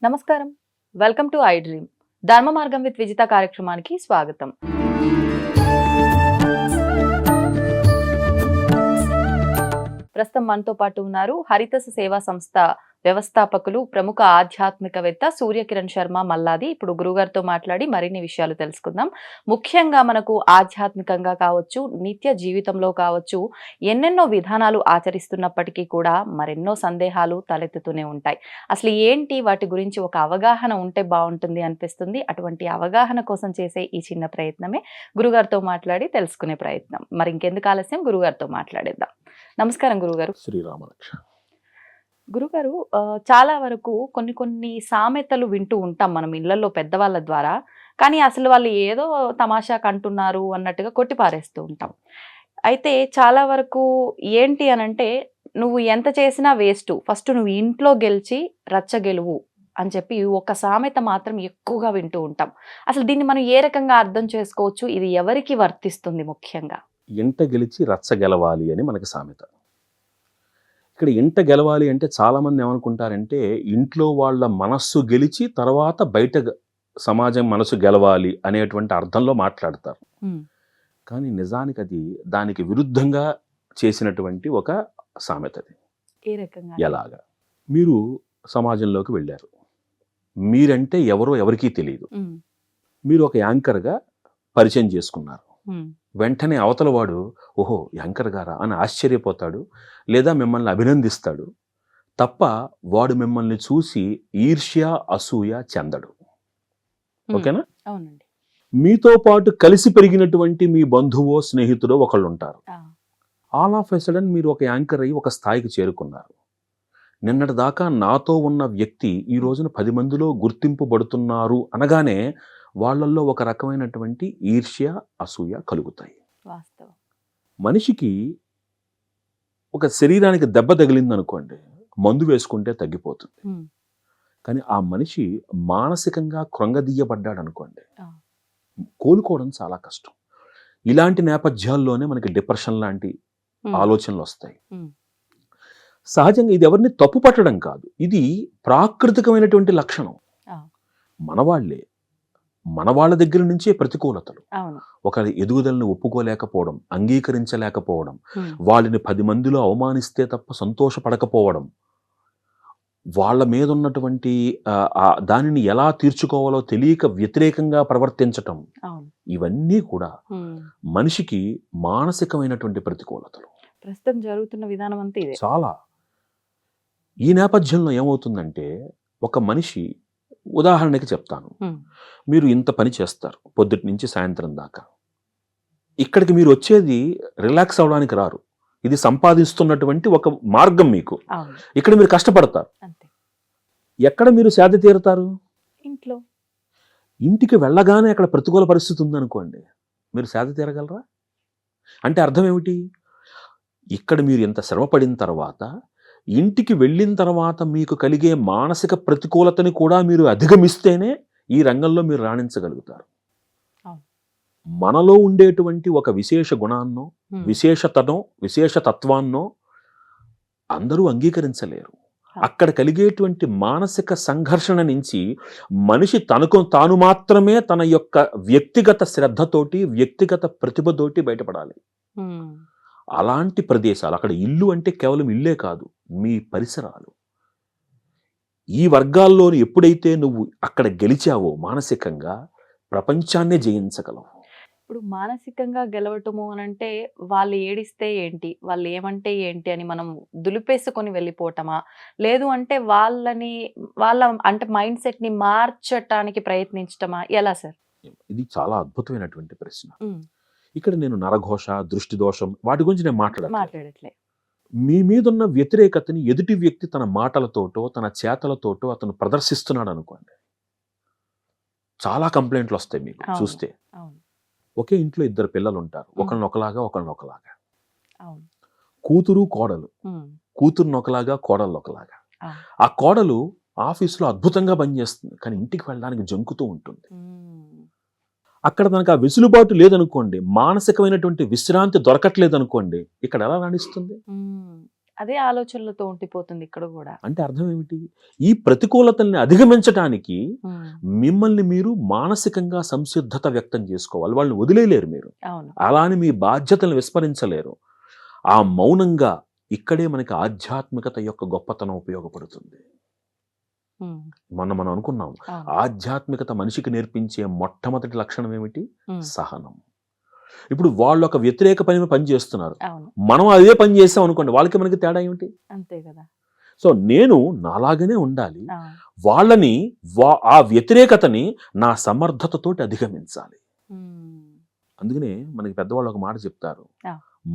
నమస్కారం, welcome to I dream. ధర్మ మార్గం విత్ విజిత కార్యక్రమానికి స్వాగతం. ప్రస్తుతం మనతో పాటు ఉన్నారు హరితస సేవా సంస్థ వ్యవస్థాపకులు, ప్రముఖ ఆధ్యాత్మికవేత్త సూర్యకిరణ్ శర్మ మల్లాది. ఇప్పుడు గురుగారితో మాట్లాడి మరిన్ని విషయాలు తెలుసుకుందాం. ముఖ్యంగా మనకు ఆధ్యాత్మికంగా కావచ్చు, నిత్య జీవితంలో కావచ్చు, ఎన్నెన్నో విధానాలు ఆచరిస్తున్నప్పటికీ కూడా మరెన్నో సందేహాలు తలెత్తుతూనే ఉంటాయి. అసలు ఏంటి వాటి గురించి ఒక అవగాహన ఉంటే బాగుంటుంది అనిపిస్తుంది. అటువంటి అవగాహన కోసం చేసే ఈ చిన్న ప్రయత్నమే గురుగారితో మాట్లాడి తెలుసుకునే ప్రయత్నం. మరి ఇంకెందుకు ఆలస్యం, గురుగారితో మాట్లాడేద్దాం. నమస్కారం గురుగారు. శ్రీరామరక్ష. గురుగారు, చాలా వరకు కొన్ని సామెతలు వింటూ ఉంటాం మనం ఇళ్లలో పెద్దవాళ్ళ ద్వారా. కానీ అసలు వాళ్ళు ఏదో తమాషాకు అంటున్నారు అన్నట్టుగా కొట్టిపారేస్తూ ఉంటాం. అయితే చాలా వరకు ఏంటి అనంటే, నువ్వు ఎంత చేసినా వేస్ట్, ఫస్ట్ నువ్వు ఇంట్లో గెలిచి రచ్చ గెలువు అని చెప్పి ఒక సామెత మాత్రం ఎక్కువగా వింటూ ఉంటాం. అసలు దీన్ని మనం ఏ రకంగా అర్థం చేసుకోవచ్చు? ఇది ఎవరికి వర్తిస్తుంది ముఖ్యంగా? ఇంట గెలిచి రచ్చ గెలవాలి అని మనకి సామెత. ఇక్కడ ఇంట గెలవాలి అంటే చాలామంది ఏమనుకుంటారంటే, ఇంట్లో వాళ్ళ మనస్సు గెలిచి తర్వాత బయట సమాజం మనసు గెలవాలి అనేటువంటి అర్థంలో మాట్లాడతారు. కానీ నిజానికి అది దానికి విరుద్ధంగా చేసినటువంటి ఒక సామెతది. ఏ రకంగా? ఎలాగా? మీరు సమాజంలోకి వెళ్ళారు, మీరంటే ఎవరో ఎవరికీ తెలియదు, మీరు ఒక యాంకర్గా పరిచయం చేసుకున్నారు. వెంటనే అవతల వాడు ఓహో యాంకర్ గారా అని ఆశ్చర్యపోతాడు, లేదా మిమ్మల్ని అభినందిస్తాడు తప్ప వాడు మిమ్మల్ని చూసి ఈర్ష్య అసూయ చెందడు. ఓకేనా? అవునండి. మీతో పాటు కలిసి పెరిగినటువంటి మీ బంధువో స్నేహితుడో ఒకళ్ళు ఉంటారు. ఆల్ ఆఫ్ ఎ సడన్ మీరు ఒక యాంకర్ అయ్యి ఒక స్థాయికి చేరుకున్నారు. నిన్నటి దాకా నాతో ఉన్న వ్యక్తి ఈ రోజున 10 మందిలో గుర్తింపబడుతున్నారు అనగానే వాళ్ళల్లో ఒక రకమైనటువంటి ఈర్ష్య అసూయ కలుగుతాయి. మనిషికి ఒక శరీరానికి దెబ్బ తగిలింది అనుకోండి, మందు వేసుకుంటే తగ్గిపోతుంది. కానీ ఆ మనిషి మానసికంగా కృంగదీయబడ్డాడు అనుకోండి, కోలుకోవడం చాలా కష్టం. ఇలాంటి నేపథ్యాల్లోనే మనకి డిప్రెషన్ లాంటి ఆలోచనలు వస్తాయి. సహజంగా ఇది ఎవరిని తప్పు పట్టడం కాదు, ఇది ప్రాకృతికమైనటువంటి లక్షణం. మన వాళ్ళ దగ్గర నుంచే ప్రతికూలతలు. ఒకరి ఎదుగుదలను ఒప్పుకోలేకపోవడం, అంగీకరించలేకపోవడం, వాళ్ళని 10 మందిలో అవమానిస్తే తప్ప సంతోషపడకపోవడం, వాళ్ళ మీద ఉన్నటువంటి దానిని ఎలా తీర్చుకోవాలో తెలియక వ్యతిరేకంగా ప్రవర్తించటం, ఇవన్నీ కూడా మనిషికి మానసికమైనటువంటి ప్రతికూలతలు. ప్రస్తుతం జరుగుతున్న విధానం అంతా ఇదే. చాలా. ఈ నేపథ్యంలో ఏమవుతుందంటే, ఒక మనిషి, ఉదాహరణకి చెప్తాను, మీరు ఇంత పని చేస్తారు పొద్దుటి నుంచి సాయంత్రం దాకా. ఇక్కడికి మీరు వచ్చేది రిలాక్స్ అవడానికి రారు, ఇది సంపాదిస్తున్నటువంటి ఒక మార్గం మీకు. ఇక్కడ మీరు కష్టపడతారు. ఎక్కడ మీరు సేద తీరుతారు? ఇంట్లో. ఇంటికి వెళ్ళగానే అక్కడ ప్రతికూల పరిస్థితి ఉందనుకోండి, మీరు సేద తీరగలరా? అంటే అర్థం ఏమిటి? ఇక్కడ మీరు ఇంత శ్రమ పడిన తర్వాత ఇంటికి వెళ్ళిన తర్వాత మీకు కలిగే మానసిక ప్రతికూలతని కూడా మీరు అధిగమిస్తేనే ఈ రంగంలో మీరు రాణించగలుగుతారు. మనలో ఉండేటువంటి ఒక విశేష గుణాన్నో, విశేషతనో, విశేషతత్వాన్నో అందరూ అంగీకరించలేరు. అక్కడ కలిగేటువంటి మానసిక సంఘర్షణ నుంచి మనిషి తనకు తాను మాత్రమే తన యొక్క వ్యక్తిగత శ్రద్ధతోటి, వ్యక్తిగత ప్రతిభతోటి బయటపడాలి. అలాంటి ప్రదేశాలు, అక్కడ ఇల్లు అంటే కేవలం ఇల్లే కాదు, మీ పరిసరాలు, ఈ వర్గాల్లోని ఎప్పుడైతే నువ్వు అక్కడ గెలిచావో మానసికంగా, ప్రపంచాన్నే జయించగలవు. ఇప్పుడు మానసికంగా గెలవటము అనంటే వాళ్ళు ఏడిస్తే ఏంటి, వాళ్ళు ఏమంటే ఏంటి అని మనం దులిపేసుకొని వెళ్ళిపోవటమా, లేదు అంటే వాళ్ళ అంటే మైండ్ సెట్ ని మార్చటానికి ప్రయత్నించటమా, ఎలా సార్? ఇది చాలా అద్భుతమైనటువంటి ప్రశ్న. ఇక్కడ నేను నరఘోష, దృష్టి దోషం వాటి గురించి నేను మాట్లాడట్లే. మీ మీదున్న వ్యతిరేకతని ఎదుటి వ్యక్తి తన మాటలతోటో తన చేతలతోటో అతను ప్రదర్శిస్తున్నాడు అనుకోండి, చాలా కంప్లైంట్లు వస్తాయి మీకు చూస్తే. ఒకే ఇంట్లో 2 పిల్లలు ఉంటారు, ఒకళ్ళనొకలాగా ఒకళ్ళనొకలాగా. కూతురు కోడలు, కూతురునొకలాగా కోడలు. ఆ కోడలు ఆఫీసులో అద్భుతంగా పనిచేస్తుంది, కానీ ఇంటికి వెళ్ళడానికి జంకుతూ ఉంటుంది. అక్కడ తనకు ఆ వెసులుబాటు లేదనుకోండి, మానసికమైనటువంటి విశ్రాంతి దొరకట్లేదనుకోండి, ఇక్కడ ఎలా రాణిస్తుంది? అదే ఆలోచనలతో ఉండిపోతుంది ఇక్కడ కూడా. అంటే అర్థం ఏమిటి? ఈ ప్రతికూలతల్ని అధిగమించటానికి మిమ్మల్ని మీరు మానసికంగా సంసిద్ధత వ్యక్తం చేసుకోవాలి. వాళ్ళని వదిలేయలేరు మీరు. అవును. అలా అని మీ బాధ్యతలను విస్మరించలేరు. ఆ మౌనంగా ఇక్కడే మనకి ఆధ్యాత్మికత యొక్క గొప్పతనం ఉపయోగపడుతుంది. మనం అనుకున్నాం, ఆధ్యాత్మికత మనిషికి నేర్పించే మొట్టమొదటి లక్షణం ఏమిటి? సహనం. ఇప్పుడు వాళ్ళు ఒక వ్యతిరేక పని చేస్తున్నారు, మనం అదే పని చేసాం అనుకోండి, వాళ్ళకి మనకి తేడా ఏమిటి? అంతే కదా. సో నేను నాలాగనే ఉండాలి, వాళ్ళని ఆ వ్యతిరేకతని నా సమర్థతతోటి అధిగమించాలి. అందుకనే మనకి పెద్దవాళ్ళు ఒక మాట చెప్తారు,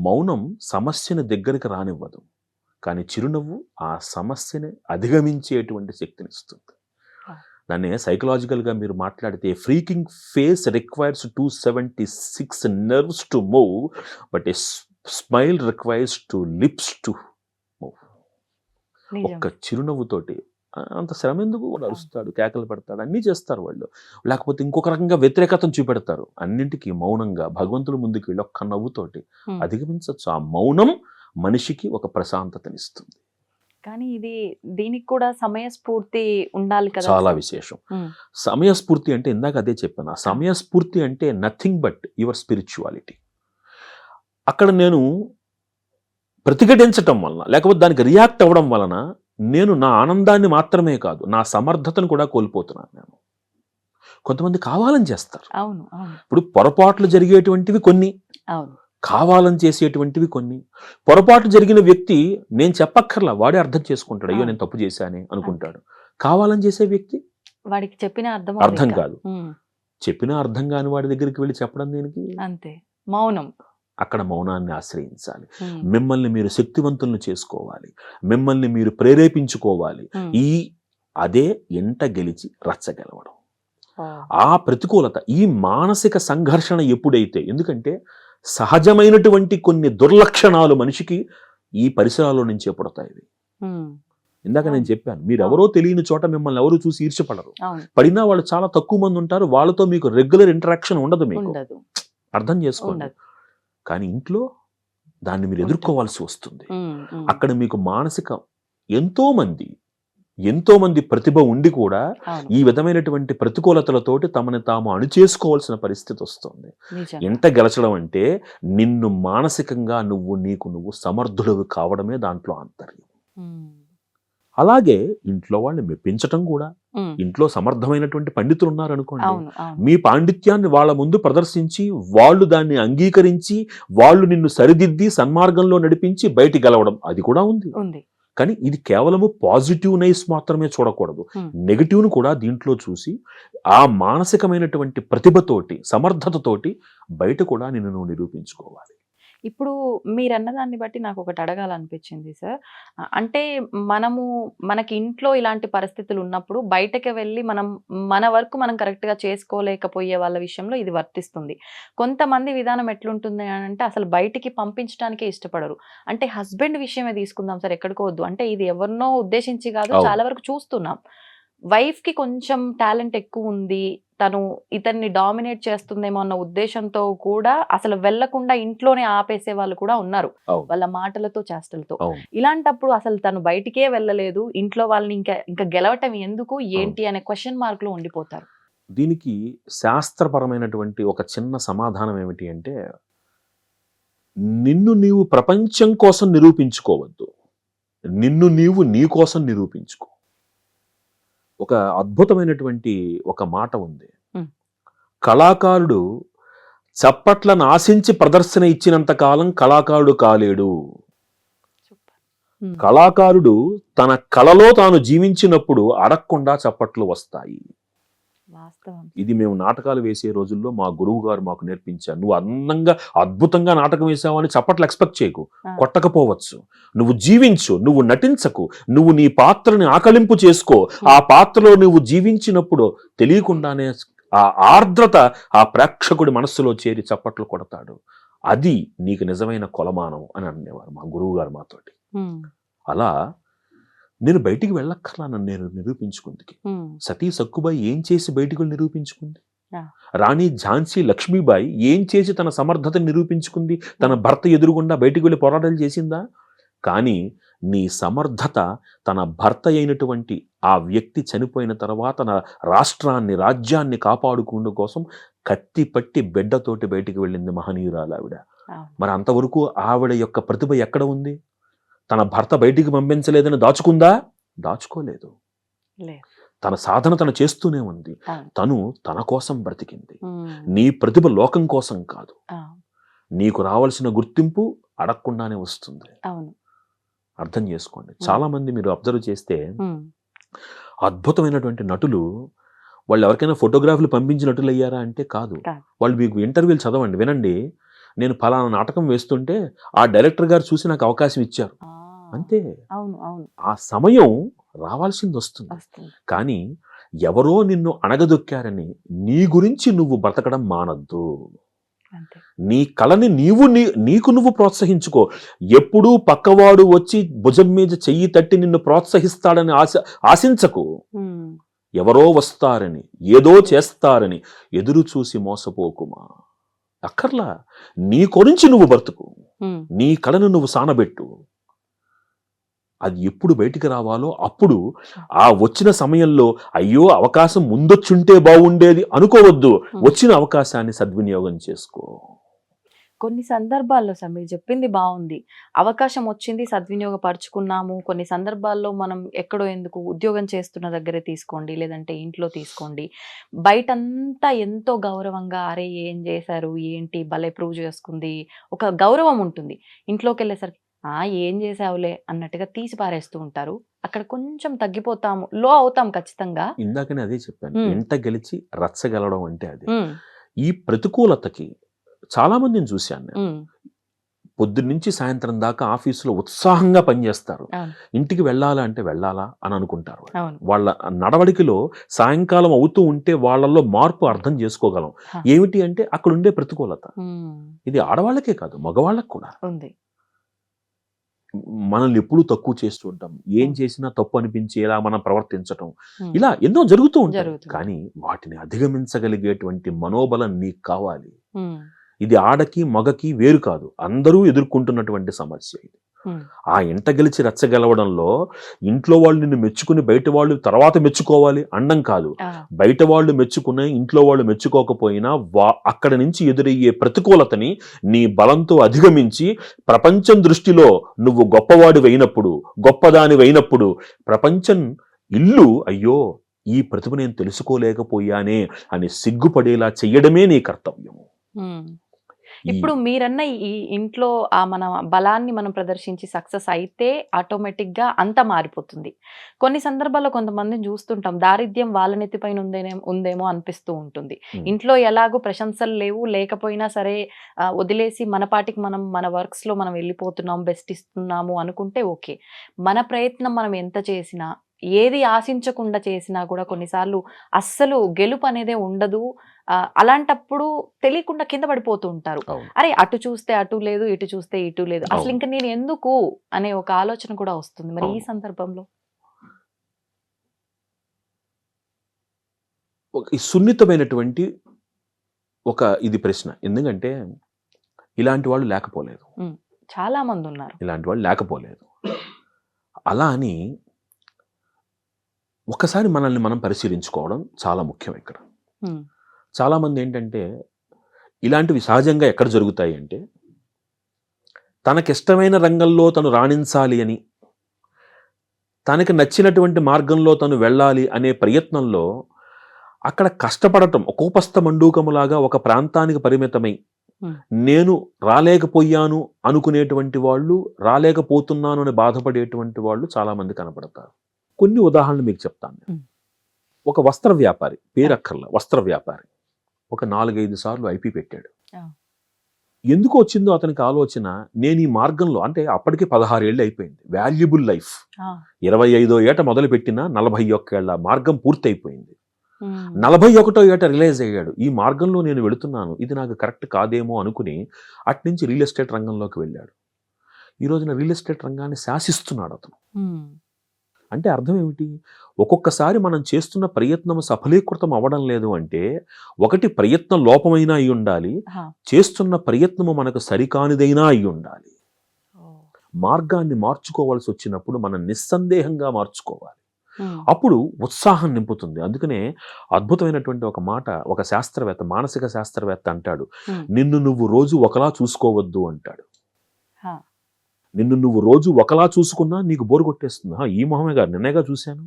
మౌనం సమస్యని దగ్గరికి రానివ్వదు, కానీ చిరునవ్వు ఆ సమస్యని అధిగమించేటువంటి శక్తినిస్తుంది. దాన్ని సైకలాజికల్గా మీరు మాట్లాడితే freaking face requires 276 nerves to move, but a smile requires 2 lips to move. ఒక్క చిరునవ్వుతోటి అంత శ్రమ ఎందుకు? వాడు అరుస్తాడు, కేకలు పెడతాడు, అన్నీ చేస్తారు వాళ్ళు. లేకపోతే ఇంకొక రకంగా వ్యతిరేకతను చూపెడతారు. అన్నింటికీ మౌనంగా భగవంతుడు ముందుకు వెళ్ళి ఒక్క నవ్వుతోటి అధిగమించవచ్చు. ఆ మౌనం మనిషికి ఒక ప్రశాంతతనిస్తుంది. కానీ దీనికి కూడా సమయస్ఫూర్తి ఉండాలి కదా. చాలా విశేషం. సమయస్ఫూర్తి అంటే ఇందాక అదే చెప్పాను. ఆ సమయస్ఫూర్తి అంటే నథింగ్ బట్ యువర్ స్పిరిచువాలిటీ. అక్కడ నేను ప్రతిఘటించటం వలన, లేకపోతే దానికి రియాక్ట్ అవ్వడం వలన నేను నా ఆనందాన్ని మాత్రమే కాదు, నా సమర్థతను కూడా కోల్పోతున్నాను. నేను కొంతమంది కావాలని చేస్తారు. ఇప్పుడు పొరపాట్లు జరిగేటువంటివి కొన్ని, కావాలని చేసేటువంటివి కొన్ని. పొరపాటు జరిగిన వ్యక్తి నేను చెప్పక్కర్లా, వాడే అర్థం చేసుకుంటాడు, అయ్యో నేను తప్పు చేశానే అనుకుంటాడు. కావాలని చేసే వ్యక్తి వాడికి చెప్పిన అర్థం కాదు. చెప్పినా అర్థం కాని వాడి దగ్గరికి వెళ్ళి చెప్పడం దేనికి? అంతే, మౌనం. అక్కడ మౌనాన్ని ఆశ్రయించాలి. మిమ్మల్ని మీరు శక్తివంతులను చేసుకోవాలి, మిమ్మల్ని మీరు ప్రేరేపించుకోవాలి. అదే ఎంట గెలిచి రచ్చగెలవడం. ఆ ప్రతికూలత, ఈ మానసిక సంఘర్షణ ఎప్పుడైతే, ఎందుకంటే సహజమైనటువంటి కొన్ని దుర్లక్షణాలు మనిషికి ఈ పరిసరాల్లో నుంచే పుడతాయి. ఇందాక నేను చెప్పాను, మీరు ఎవరో తెలియని చోట మిమ్మల్ని ఎవరు చూసి ఈర్ష్యపడరు. పడినా వాళ్ళు చాలా తక్కువ మంది ఉంటారు, వాళ్ళతో మీకు రెగ్యులర్ ఇంటరాక్షన్ ఉండదు, మీకు అర్థం చేసుకోండి. కానీ ఇంట్లో దాన్ని మీరు ఎదుర్కోవాల్సి వస్తుంది. అక్కడ మీకు మానసిక ఎంతో మంది ప్రతిభ ఉండి కూడా ఈ విధమైనటువంటి ప్రతికూలతలతోటి తమని తాము అణుచేసుకోవాల్సిన పరిస్థితి వస్తుంది. ఎంత గెలచడం అంటే నిన్ను మానసికంగా నువ్వు సమర్థుడవి కావడమే దాంట్లో ఆంతర్యం. అలాగే ఇంట్లో వాళ్ళని మెప్పించటం కూడా. ఇంట్లో సమర్థమైనటువంటి పండితులు ఉన్నారనుకోండి, మీ పాండిత్యాన్ని వాళ్ళ ముందు ప్రదర్శించి వాళ్ళు దాన్ని అంగీకరించి వాళ్ళు నిన్ను సరిదిద్ది సన్మార్గంలో నడిపించి బయటికి గెలవడం, అది కూడా ఉంది. కానీ ఇది కేవలము పాజిటివ్ నైస్ మాత్రమే చూడకూడదు, నెగిటివ్ను కూడా దీంట్లో చూసి ఆ మానసికమైనటువంటి ప్రతిభతోటి సమర్థతతోటి బయట కూడా నిన్ను నిరూపించుకోవాలి. ఇప్పుడు మీరన్న దాన్ని బట్టి నాకు ఒకటి అడగాలనిపించింది సార్. అంటే మనకి ఇంట్లో ఇలాంటి పరిస్థితులు ఉన్నప్పుడు బయటకి వెళ్ళి మన వర్క్ మనం కరెక్ట్గా చేసుకోలేకపోయే వాళ్ళ విషయంలో ఇది వర్తిస్తుంది. కొంతమంది విధానం ఎట్లుంటుంది అంటే అసలు బయటికి పంపించడానికే ఇష్టపడరు. అంటే హస్బెండ్ విషయమే తీసుకుందాం సార్, ఎక్కడికోవద్దు. అంటే ఇది ఎవరినో ఉద్దేశించి కాదు, చాలా వరకు చూస్తున్నాం. వైఫ్కి కొంచెం టాలెంట్ ఎక్కువ ఉంది, తను ఇతన్ని డామినేట్ చేస్తుందేమో అన్న ఉద్దేశంతో కూడా అసలు వెళ్లకుండా ఇంట్లోనే ఆపేసే వాళ్ళు కూడా ఉన్నారు, వాళ్ళ మాటలతో చేష్టలతో. ఇలాంటప్పుడు అసలు తను బయటికే వెళ్ళలేదు, ఇంట్లో వాళ్ళని ఇంకా గెలవటం ఎందుకు ఏంటి అనే క్వశ్చన్ మార్క్ లో ఉండిపోతారు. దీనికి శాస్త్రపరమైనటువంటి ఒక చిన్న సమాధానం ఏమిటి అంటే, నిన్ను నీవు ప్రపంచం కోసం నిరూపించుకోవద్దు, నిన్ను నీవు నీ కోసం నిరూపించుకో. ఒక అద్భుతమైనటువంటి ఒక మాట ఉంది, కళాకారుడు చప్పట్లను ఆశించి ప్రదర్శన ఇచ్చినంత కాలం కళాకారుడు కాలేడు. కళాకారుడు తన కళలో తాను జీవించినప్పుడు అడగకుండా చప్పట్లు వస్తాయి. ఇది మేము నాటకాలు వేసే రోజుల్లో మా గురువు గారు మాకు నేర్పించారు. నువ్వు అందంగా అద్భుతంగా నాటకం వేసావని చప్పట్లు ఎక్స్పెక్ట్ చేయకు, కొట్టకపోవచ్చు. నువ్వు జీవించు, నువ్వు నటించకు, నువ్వు నీ పాత్రని ఆకలింపు చేసుకో. ఆ పాత్రలో నువ్వు జీవించినప్పుడు తెలియకుండానే ఆ ఆర్ద్రత ఆ ప్రేక్షకుడి మనస్సులో చేరి చప్పట్లు కొడతాడు. అది నీకు నిజమైన కొలమానం అని అనేవారు మా గురువు గారు మాతోటి. అలా నేను బయటికి వెళ్ళక్కర్లా, నన్ను నేను నిరూపించుకుంది. సతీ సక్కుబాయి ఏం చేసి బయటికి నిరూపించుకుంది? రాణి ఝాన్సీ లక్ష్మీబాయి ఏం చేసి తన సమర్థతను నిరూపించుకుంది? తన భర్త ఎదురుగుండా బయటికి వెళ్ళి పోరాటాలు చేసిందా? కానీ నీ సమర్థత తన భర్త అయినటువంటి ఆ వ్యక్తి చనిపోయిన తర్వాత నా రాష్ట్రాన్ని రాజ్యాన్ని కాపాడుకునే కోసం కత్తి పట్టి బిడ్డతోటి బయటికి వెళ్ళింది మహనీయురాలు ఆవిడ. మరి అంతవరకు ఆవిడ యొక్క ప్రతిభ ఎక్కడ ఉంది? తన భర్త బయటికి పంపించలేదని దాచుకుందా? దాచుకోలేదు. తన సాధన తను చేస్తూనే ఉంది. తను తన కోసం బ్రతికింది. నీ ప్రతిభ లోకం కోసం కాదు. నీకు రావాల్సిన గుర్తింపు అడగకుండానే వస్తుంది. అర్థం చేసుకోండి. చాలా మంది మీరు అబ్జర్వ్ చేస్తే అద్భుతమైనటువంటి నటులు వాళ్ళు ఎవరికైనా ఫోటోగ్రాఫ్లు పంపించి నటులు అయ్యారా అంటే కాదు. వాళ్ళు మీకు ఇంటర్వ్యూలు చదవండి, వినండి. నేను ఫలానా నాటకం వేస్తుంటే ఆ డైరెక్టర్ గారు చూసి నాకు అవకాశం ఇచ్చారు అంతే. ఆ సమయం రావాల్సింది వస్తుంది. కానీ ఎవరో నిన్ను అణగదొక్కారని నీ గురించి నువ్వు బ్రతకడం మానద్దు. నీ కళని నీకు నువ్వు ప్రోత్సహించుకో. ఎప్పుడూ పక్కవాడు వచ్చి భుజం మీద చెయ్యి తట్టి నిన్ను ప్రోత్సహిస్తాడని ఆశించకు. ఎవరో వస్తారని, ఏదో చేస్తారని ఎదురు చూసి మోసపోకుమా. అక్కర్లా. నీ గురించి నువ్వు బ్రతుకు. నీ కళను నువ్వు సానబెట్టు. అది ఎప్పుడు బయటికి రావాలో అప్పుడు ఆ వచ్చిన సమయంలో అయ్యో అవకాశం ముందొచ్చుంటే బాగుండేది అనుకోవద్దు. వచ్చిన అవకాశాన్ని సద్వినియోగం చేసుకో. కొన్ని సందర్భాల్లో సార్ మీరు చెప్పింది బాగుంది. అవకాశం వచ్చింది, సద్వినియోగపరుచుకున్నాము. కొన్ని సందర్భాల్లో మనం ఎక్కడో ఎందుకు ఉద్యోగం చేస్తున్న దగ్గరే తీసుకోండి, లేదంటే ఇంట్లో తీసుకోండి, బయటంతా ఎంతో గౌరవంగా అరే ఏం చేశారు, ఏంటి భలే ప్రూవ్ చేసుకుంది, ఒక గౌరవం ఉంటుంది. ఇంట్లోకి వెళ్ళేసరికి ఏం చేసావులే అన్నట్టుగా తీసి పారేస్తూ ఉంటారు. అక్కడ కొంచెం తగ్గిపోతాము, లో అవుతాం ఖచ్చితంగా. ఇందాకనే అదే చెప్పాను, ఎంట గెలిచి రచ్చగలడం అంటే అది. ఈ ప్రతికూలతకి చాలా మందిని చూశాను నేను. పొద్దున్నుంచి సాయంత్రం దాకా ఆఫీసులో ఉత్సాహంగా పనిచేస్తారు. ఇంటికి వెళ్ళాలా వెళ్ళాలా అని అనుకుంటారు. వాళ్ళ నడవడికలో సాయంకాలం అవుతూ ఉంటే వాళ్ళల్లో మార్పు అర్థం చేసుకోగలం. ఏమిటి అంటే అక్కడ ఉండే ప్రతికూలత. ఇది ఆడవాళ్ళకే కాదు, మగవాళ్ళకు కూడా ఉంది. మనల్ని ఎప్పుడూ తక్కువ చేస్తూ ఉంటాం. ఏం చేసినా తప్పు అనిపించేలా మనం ప్రవర్తించటం, ఇలా ఎన్నో జరుగుతూ ఉంటాయి. కానీ వాటిని అధిగమించగలిగేటువంటి మనోబలం నీకు కావాలి. ఇది ఆడకి మగకి వేరు కాదు, అందరూ ఎదుర్కొంటున్నటువంటి సమస్య ఇది. ఆ ఎంట గెలిచి రచ్చగలవడంలో ఇంట్లో వాళ్ళు నిన్ను మెచ్చుకుని బయట వాళ్ళు తర్వాత మెచ్చుకోవాలి అండం కాదు. బయట వాళ్ళు మెచ్చుకుని ఇంట్లో వాళ్ళు మెచ్చుకోకపోయినా అక్కడ నుంచి ఎదురయ్యే ప్రతికూలతని నీ బలంతో అధిగమించి ప్రపంచం దృష్టిలో నువ్వు గొప్పవాడివైనప్పుడు, గొప్పదానివైనప్పుడు ప్రపంచం ఇల్లు అయ్యో ఈ ప్రతిభ నేను తెలుసుకోలేకపోయానే అని సిగ్గుపడేలా చెయ్యడమే నీ కర్తవ్యం. ఇప్పుడు మీరన్న ఈ ఇంట్లో మన బలాన్ని మనం ప్రదర్శించి సక్సెస్ అయితే ఆటోమేటిక్ గా అంతా మారిపోతుంది. కొన్ని సందర్భాల్లో కొంతమందిని చూస్తుంటాం, దారిద్ర్యం వాళ్ళ నెత్తిపైన ఉందేమో అనిపిస్తూ ఉంటుంది. ఇంట్లో ఎలాగో ప్రశంసలు లేవు, లేకపోయినా సరే వదిలేసి మన పాటికి మనం మన వర్క్స్ లో మనం వెళ్ళిపోతున్నాం, బెస్ట్ ఇస్తున్నాము అనుకుంటే ఓకే. మన ప్రయత్నం మనం ఎంత చేసినా, ఏది ఆశించకుండా చేసినా కూడా కొన్నిసార్లు అస్సలు గెలుపు అనేదే ఉండదు. అలాంటప్పుడు తెలియకుండా కింద పడిపోతూ ఉంటారు. అరే అటు చూస్తే అటు లేదు, ఇటు చూస్తే ఇటు లేదు, అసలు ఇంకా నేను ఎందుకు అనే ఒక ఆలోచన కూడా వస్తుంది. మరి ఈ సందర్భంలో ఈ సున్నితమైనటువంటి ఇది ప్రశ్న. ఎందుకంటే ఇలాంటి వాళ్ళు లేకపోలేదు, చాలా మంది ఉన్నారు ఇలాంటి వాళ్ళు లేకపోలేదు. అలా అని ఒకసారి మనల్ని మనం పరిశీలించుకోవడం చాలా ముఖ్యం. ఇక్కడ చాలా మంది ఏంటంటే ఇలాంటివి సహజంగా ఎక్కడ జరుగుతాయి అంటే, తనకిష్టమైన రంగంలో తను రాణించాలి అని, తనకి నచ్చినటువంటి మార్గంలో తను వెళ్ళాలి అనే ప్రయత్నంలో అక్కడ కష్టపడటం కోపస్థ మండూకములాగా ఒక ప్రాంతానికి పరిమితమై నేను రాలేకపోయాను అనుకునేటువంటి వాళ్ళు, రాలేకపోతున్నాను అని బాధపడేటువంటి వాళ్ళు చాలా మంది కనపడతారు. కొన్ని ఉదాహరణలు మీకు చెప్తాను. ఒక వస్త్ర వ్యాపారి, పేరక్కర్ల వస్త్ర వ్యాపారి, ఒక 4-5 సార్లు ఐపీ పెట్టాడు. ఎందుకు వచ్చిందో అతనికి ఆలోచన, నేను ఈ మార్గంలో, అంటే అప్పటికి 16 ఏళ్ళు అయిపోయింది, వాల్యుబుల్ లైఫ్. 25వ ఏట మొదలు పెట్టిన 41 ఏళ్ల మార్గం పూర్తి అయిపోయింది. 41వ ఏట రిలైజ్ అయ్యాడు, ఈ మార్గంలో నేను వెళుతున్నాను, ఇది నాకు కరెక్ట్ కాదేమో అనుకుని అట్నుంచి రియల్ ఎస్టేట్ రంగంలోకి వెళ్ళాడు. ఈ రోజున రియల్ ఎస్టేట్ రంగాన్ని శాసిస్తున్నాడు అతను. అంటే అర్థం ఏమిటి? ఒక్కొక్కసారి మనం చేస్తున్న ప్రయత్నం సఫలీకృతం అవ్వడం లేదు అంటే, ఒకటి ప్రయత్నం లోపమైనా అయి ఉండాలి, చేస్తున్న ప్రయత్నము మనకు సరికానిదైనా అయి ఉండాలి. మార్గాన్ని మార్చుకోవాల్సి వచ్చినప్పుడు మనం నిస్సందేహంగా మార్చుకోవాలి. అప్పుడు ఉత్సాహం నింపుతుంది. అందుకనే అద్భుతమైనటువంటి ఒక మాట ఒక శాస్త్రవేత్త, మానసిక శాస్త్రవేత్త అంటాడు, నిన్ను నువ్వు రోజు ఒకలా చూసుకోవద్దు అంటాడు. నిన్ను నువ్వు రోజు ఒకలా చూసుకున్నా నీకు బోరు కొట్టేస్తుంది. ఈ మొహమే గారు నిన్నేగా చూశాను.